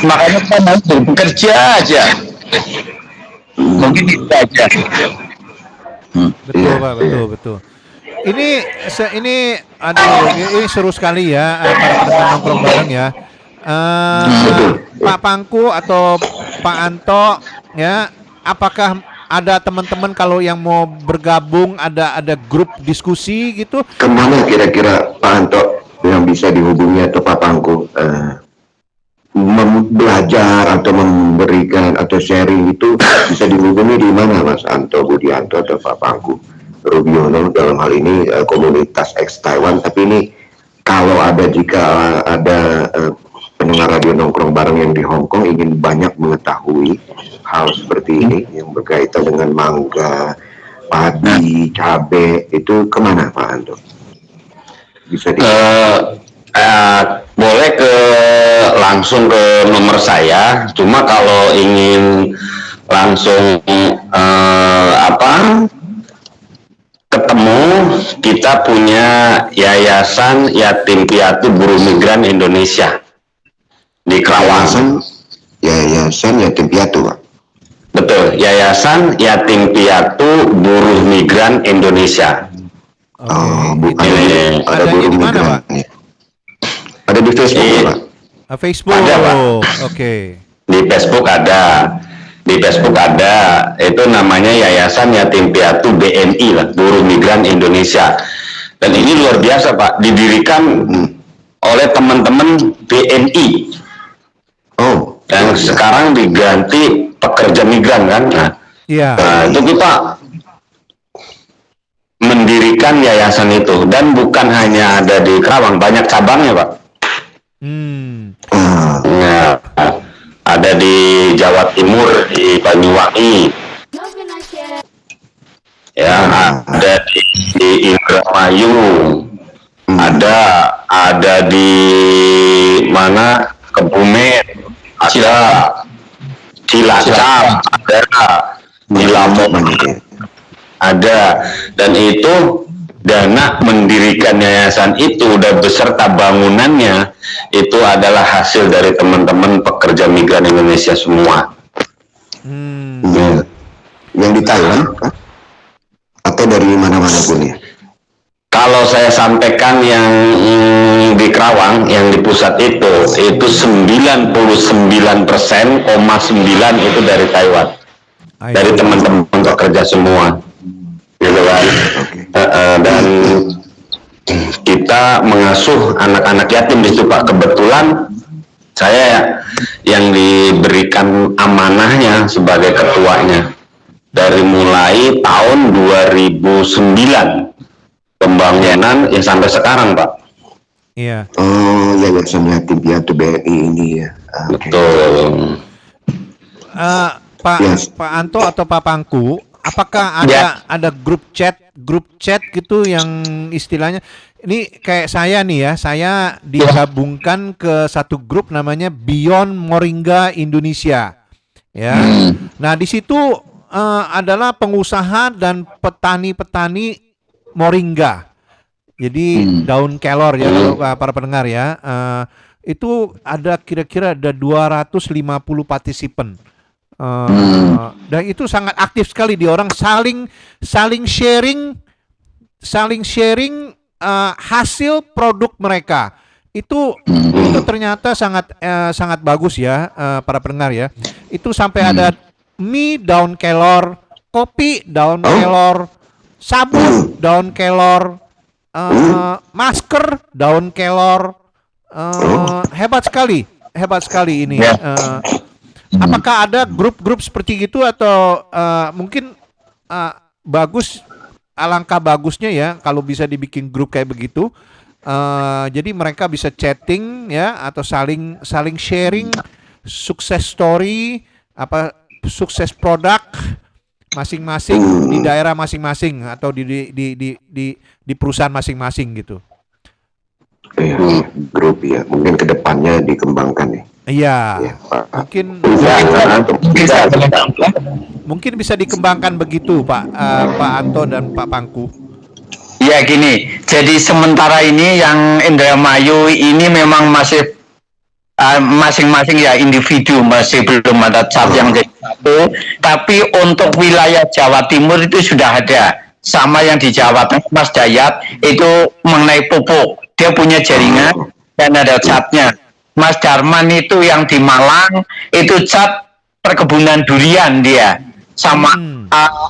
[SPEAKER 10] makanya kita harus bekerja aja. Mungkin itu aja.
[SPEAKER 7] Betul Pak, betul. Ini seru sekali ya para pendengar nongkrong bareng ya. Pak Pangku atau Pak Anto ya, apakah ada teman-teman kalau yang mau bergabung, ada grup diskusi gitu?
[SPEAKER 8] Kemana kira-kira Pak Anto yang bisa dihubungi atau Pak Pangku belajar atau memberikan atau sharing itu bisa dihubungi di mana Mas Anto Budianto atau Pak Pangku Rubiono dalam hal ini komunitas ex Taiwan, tapi ini kalau jika ada pendengar radio nongkrong bareng yang di Hong Kong ingin banyak mengetahui hal seperti ini yang berkaitan dengan mangga, padi, cabai, itu kemana Pak Anto? Bisa
[SPEAKER 9] boleh langsung ke nomor saya. Cuma kalau ingin langsung ketemu, kita punya Yayasan Yatim Piatu Buruh Migran Indonesia di Kerawang.
[SPEAKER 8] Yayasan Yatim Piatu, Pak.
[SPEAKER 9] Betul, Yayasan Yatim Piatu Buruh Migran Indonesia.
[SPEAKER 8] Ada buruh migran. Ada di Facebook, Pak.
[SPEAKER 7] Facebook.
[SPEAKER 9] Ada, Pak.
[SPEAKER 7] Oke.
[SPEAKER 9] Di Facebook ada. Di Facebook ada. Itu namanya Yayasan Yatim Piatu BMI lah, Buruh Migran Indonesia. Dan ini luar biasa, Pak. Didirikan oleh teman-teman BNI. Dan sekarang diganti pekerja migran kan. Nah, itu kita mendirikan yayasan itu, dan bukan hanya ada di Kerawang, banyak cabangnya, Pak. Nah, ada di Jawa Timur, di Banyuwangi, ya, ada di Indramayu, ada di mana, Kebumen, ada Cilacap, ada di Lamongan, ada. Dan itu dana mendirikan yayasan itu dan beserta bangunannya itu adalah hasil dari teman-teman pekerja migran Indonesia semua.
[SPEAKER 8] Yang di Thailand atau dari mana-mana pun ya?
[SPEAKER 9] Kalau saya sampaikan yang di Kerawang, yang di pusat itu 99,9% itu dari Taiwan, dari teman-teman pekerja semua, gitu kan. Dan kita mengasuh anak-anak yatim di situ, Pak. Kebetulan saya yang diberikan amanahnya sebagai ketuanya dari mulai tahun 2009 pembangunan ya sampai sekarang, Pak.
[SPEAKER 7] Iya.
[SPEAKER 8] Yayasan Yatim Piatu BNI ini ya.
[SPEAKER 9] Betul.
[SPEAKER 7] Pak Anto atau Pak Pangku, apakah ada grup chat gitu yang istilahnya ini kayak saya nih ya, saya digabungkan ke satu grup namanya Beyond Moringa Indonesia, ya. Nah di situ adalah pengusaha dan petani moringa. Jadi daun kelor ya, para pendengar ya. Itu ada kira-kira ada 250 partisipan. Dan itu sangat aktif sekali, di orang saling sharing hasil produk mereka. Itu ternyata sangat bagus ya, para pendengar ya. Itu sampai ada mie daun kelor, kopi daun kelor, sabun daun kelor, masker daun kelor. Hebat sekali ini. Apakah ada grup-grup seperti itu atau mungkin alangkah bagusnya ya kalau bisa dibikin grup kayak begitu. Jadi mereka bisa chatting ya, atau saling sharing sukses story, sukses produk masing-masing di daerah masing-masing atau di perusahaan masing-masing gitu.
[SPEAKER 8] Grup ya, mungkin kedepannya dikembangkan ya.
[SPEAKER 7] Iya, mungkin bisa dikembangkan begitu, Pak Anto dan Pak Pangku.
[SPEAKER 10] Ya gini, jadi sementara ini yang Indramayu ini memang masih masing-masing ya individu, masih belum ada cap yang jadi satu. Tapi untuk wilayah Jawa Timur itu sudah ada, sama yang di Jawa Tengah, Mas Dayat itu mengenai pupuk, dia punya jaringan dan ada capnya. Mas Darman itu yang di Malang itu cap perkebunan durian dia. sama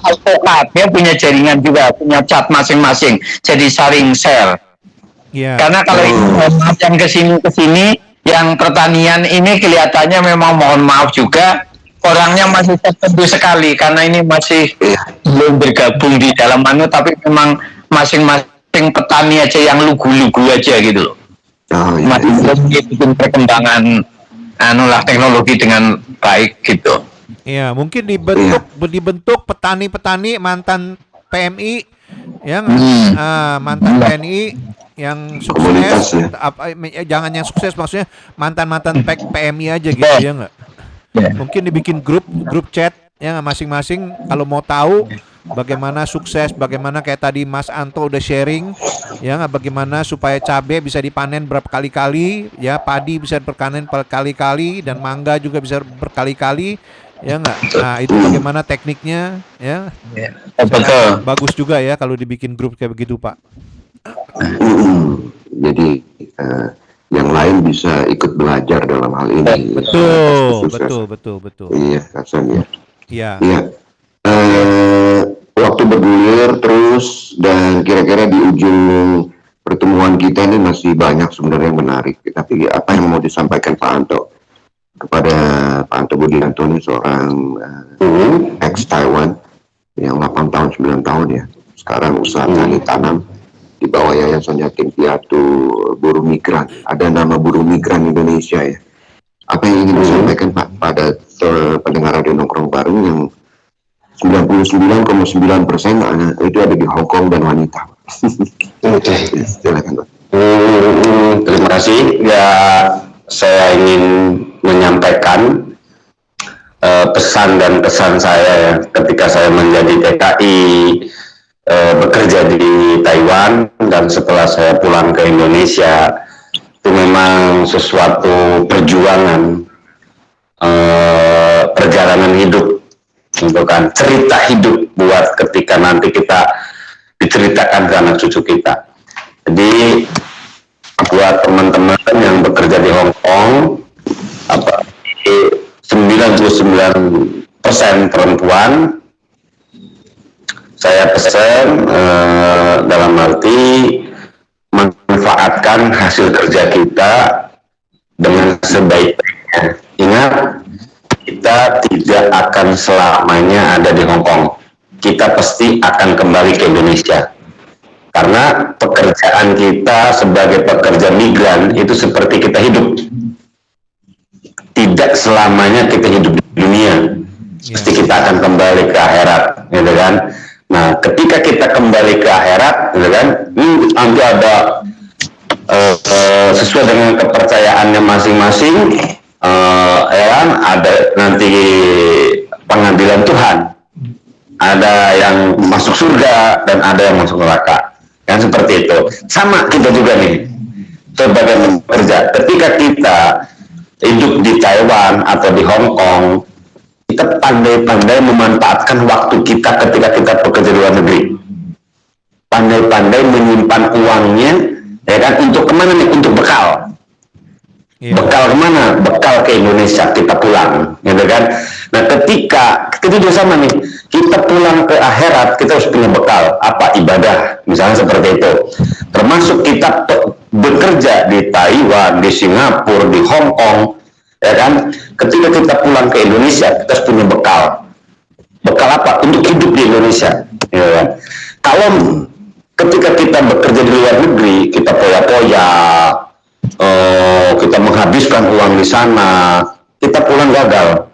[SPEAKER 10] alpukat, dia punya jaringan juga, punya chat masing-masing, jadi saling share.
[SPEAKER 7] Ya.
[SPEAKER 10] Karena kalau yang kesini yang pertanian ini kelihatannya memang mohon maaf juga orangnya masih tertentu sekali karena ini masih belum bergabung di dalam tapi memang masing-masing petani aja yang lugu-lugu aja gitu loh. Masih belum bikin perkembangan teknologi dengan baik gitu.
[SPEAKER 7] Iya, mungkin dibentuk petani-petani mantan PMI ya, mantan PNI yang sukses, jangan yang sukses, maksudnya mantan PMI aja gitu ya nggak? Mungkin dibikin grup chat ya masing-masing kalau mau tahu bagaimana sukses, bagaimana kayak tadi Mas Anto udah sharing ya, bagaimana supaya cabai bisa dipanen berapa kali-kali ya, padi bisa berpanen berkali-kali dan mangga juga bisa berkali-kali ya nggak? Nah itu bagaimana tekniknya ya?
[SPEAKER 10] Betul.
[SPEAKER 7] Bagus juga ya kalau dibikin grup kayak begitu Pak.
[SPEAKER 8] Jadi yang lain bisa ikut belajar dalam hal ini.
[SPEAKER 7] Betul.
[SPEAKER 8] Iya, Hasan ya.
[SPEAKER 7] Iya.
[SPEAKER 8] Waktu bergulir terus dan kira-kira di ujung pertemuan kita ini masih banyak sebenarnya yang menarik. Tapi apa yang mau disampaikan Pak Anto kepada Pak Anto Budianto ini seorang ex Taiwan yang 8 tahun 9 tahun ya. Sekarang usaha tani tanam di bawah Yayasan Yatim Piatu Buruh Migran. Ada nama Buruh Migran Indonesia ya. Apa yang ingin disampaikan Pak pada pendengar Radio Nongkrong Bareng yang 99,9% itu ada di Hong Kong dan wanita.
[SPEAKER 9] Oke.
[SPEAKER 8] Silakan Pak.
[SPEAKER 9] Terima kasih. Ya, saya ingin menyampaikan pesan dan kesan saya ya, ketika saya menjadi TKI bekerja di Taiwan dan setelah saya pulang ke Indonesia, itu memang sesuatu perjuangan, perjalanan hidup, gitu kan, cerita hidup buat ketika nanti kita diceritakan ke anak cucu kita. Jadi buat teman-teman yang bekerja di Hong Kong, 99% perempuan, saya pesan dalam arti manfaatkan hasil kerja kita dengan sebaik-baiknya. Ingat, kita tidak akan selamanya ada di Hong Kong. Kita pasti akan kembali ke Indonesia. Karena pekerjaan kita sebagai pekerja migran itu seperti kita hidup. Tidak selamanya kita hidup di dunia. Pasti kita akan kembali ke akhirat, gitu kan? Nah, ketika kita kembali ke akhirat, gitu kan, nanti ada sesuai dengan kepercayaannya masing-masing, ya kan, ada nanti pengadilan Tuhan, ada yang masuk surga dan ada yang masuk neraka, kan seperti itu. Sama kita juga nih sebagai pekerja. Ketika kita hidup di Taiwan atau di Hong Kong, kita pandai-pandai memanfaatkan waktu kita ketika kita bekerja di luar negeri. Pandai-pandai menyimpan uangnya, ya kan, untuk kemana nih? Untuk bekal. Bekal kemana? Bekal ke Indonesia, kita pulang, gitu kan. Nah, ketika kita juga sama nih, kita pulang ke akhirat, kita harus punya bekal. Apa? Ibadah, misalnya seperti itu. Termasuk kita bekerja di Taiwan, di Singapura, di Hong Kong, ya kan, ketika kita pulang ke Indonesia kita harus punya bekal. Bekal apa? Untuk hidup di Indonesia, ya kan. Kalau ketika kita bekerja di luar negeri, kita poya-poya, kita menghabiskan uang di sana, kita pulang gagal.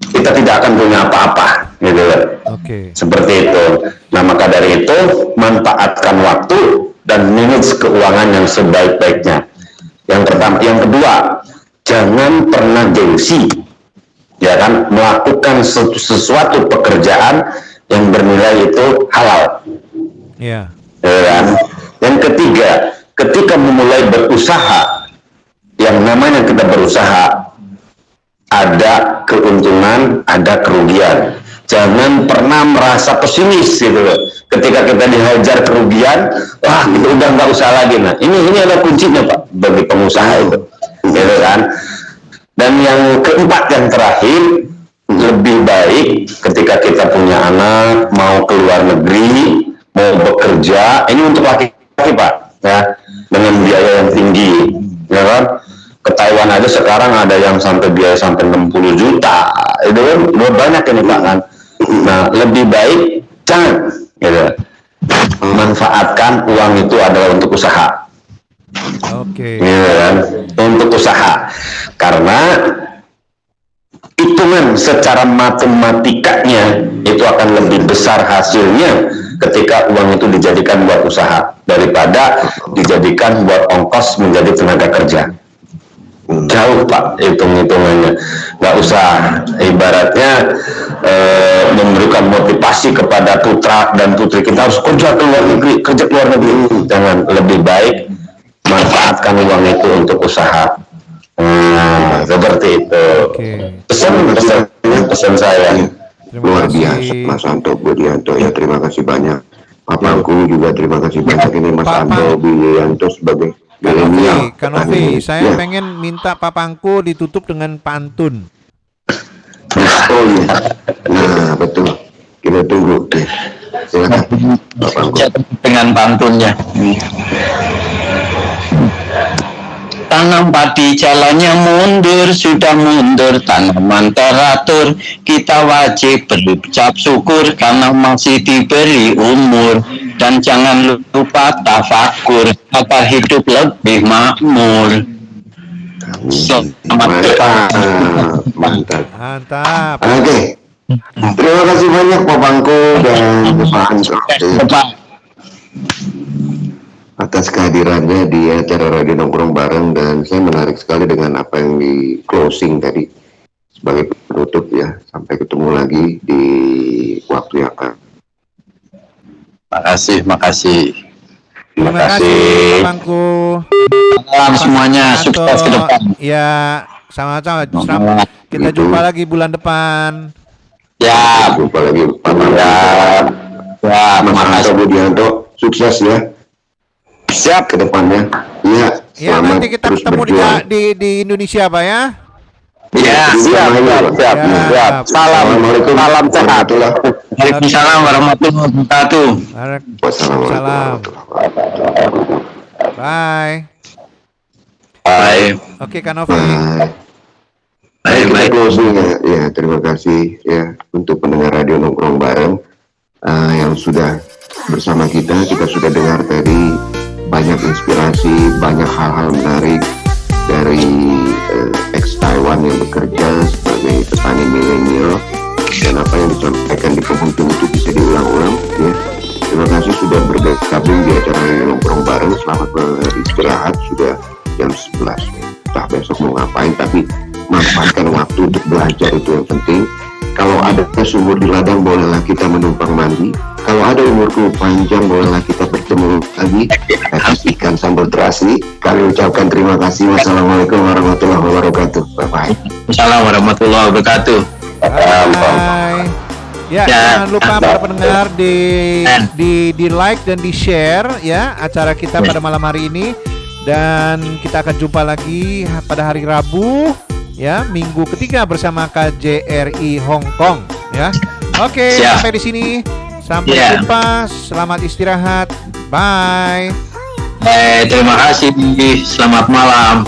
[SPEAKER 9] Kita tidak akan punya apa-apa, gitu kan. Seperti itu. Nah, maka dari itu manfaatkan waktu dan manage keuangan yang sebaik-baiknya. Yang pertama, yang kedua, jangan pernah gengsi, ya kan, melakukan sesuatu pekerjaan yang bernilai itu halal. Ya kan? Yang ketiga, ketika memulai berusaha, yang namanya kita berusaha, ada keuntungan, ada kerugian. Jangan pernah merasa pesimis gitu loh. Ketika kita dihajar kerugian, wah itu udah nggak usah lagi. Nah, ini ada kuncinya Pak bagi pengusaha itu, gitu kan. Dan yang keempat, yang terakhir, lebih baik ketika kita punya anak mau keluar negeri, mau bekerja, ini untuk laki-laki Pak, ya, dengan biaya yang tinggi, ya kan? Ke Taiwan aja sekarang ada yang sampai biaya sampai 60 juta, itu kan udah banyak ini Pak kan. Nah, lebih baik jangan, gitu. Manfaatkan uang itu adalah untuk usaha.
[SPEAKER 7] Oke.
[SPEAKER 9] Gitu kan? Untuk usaha, karena hitungan secara matematikanya itu akan lebih besar hasilnya ketika uang itu dijadikan buat usaha daripada dijadikan buat ongkos menjadi tenaga kerja. Jauh Pak hitung-hitungannya. Nggak usah ibaratnya memberikan motivasi kepada putra dan putri kita harus kerja ke luar negeri, kerja ke luar negeri. Jangan, lebih baik manfaatkan uang itu untuk usaha. Seperti itu. Pesan saya.
[SPEAKER 8] Luar biasa Mas Anto Budianto, ya terima kasih banyak. Pak Pangku juga terima kasih banyak, ini Mas Anto Budianto sebagai milenial.
[SPEAKER 7] Kanovi, saya pengen minta Pak Pangku ditutup dengan pantun.
[SPEAKER 8] Oh iya, nah betul, kita tunggu. Silakan Pak Pangku.
[SPEAKER 10] Dengan pantunnya. Tanam padi jalannya mundur, sudah mundur tanaman teratur. Kita wajib berucap syukur karena masih diberi umur. Dan jangan lupa tafakur agar hidup lebih makmur.
[SPEAKER 8] Mantap. Oke. Terima kasih banyak Pak Pangku dan Pak Anto atas kehadirannya di acara Radio Nongkrong Bareng, dan saya menarik sekali dengan apa yang di closing tadi sebagai penutup ya. Sampai ketemu lagi di waktu yang akan.
[SPEAKER 10] Makasih.
[SPEAKER 7] Terima kasih Pak Pangku.
[SPEAKER 10] Salam semuanya, sukses ke depan.
[SPEAKER 7] Ya, sama-sama. Kita jumpa lagi bulan depan.
[SPEAKER 10] Ya,
[SPEAKER 8] jumpa lagi Pak Pangku. Ya, Mas Anto Budianto, sukses ya. Siap ke depannya. Iya.
[SPEAKER 7] Ya, nanti kita ketemu di Indonesia Pak ya.
[SPEAKER 10] Ya, siap.
[SPEAKER 8] Assalamualaikum.
[SPEAKER 10] Salam sehat. Waalaikumsalam warahmatullahi wabarakatuh.
[SPEAKER 7] Waalaikumsalam. Bye. Oke, Kanovi.
[SPEAKER 8] Baik. Closing ya. Terima kasih ya untuk pendengar Radio Nongkrong Bareng yang sudah bersama kita. Kita sudah dengar tadi banyak inspirasi, banyak hal-hal menarik dari ex-Taiwan yang bekerja sebagai petani milenial, dan apa yang disampaikan di penghujung itu bisa diulang-ulang ya. Terima kasih sudah bergabung di acara Nongkrong Bareng. Selamat beristirahat, sudah jam 11. Entah besok mau ngapain, tapi manfaatkan waktu untuk belajar, itu yang penting. Kalau ada sumur di ladang, bolehlah kita menumpang mandi. Kalau ada umurku panjang, bolehlah kita bertemu lagi atas ikan sambal terasi. Kami ucapkan terima kasih. Wassalamualaikum warahmatullahi wabarakatuh. Bye-bye.
[SPEAKER 10] Assalamualaikum warahmatullahi wabarakatuh.
[SPEAKER 7] Bye. Ya, jangan lupa para pendengar di like dan di share ya acara kita pada malam hari ini, dan kita akan jumpa lagi pada hari Rabu ya, minggu ketiga bersama KJRI Hong Kong ya. Oke, sampai di sini. Sampai jumpa. Selamat istirahat. Bye.
[SPEAKER 10] Terima kasih. Selamat malam.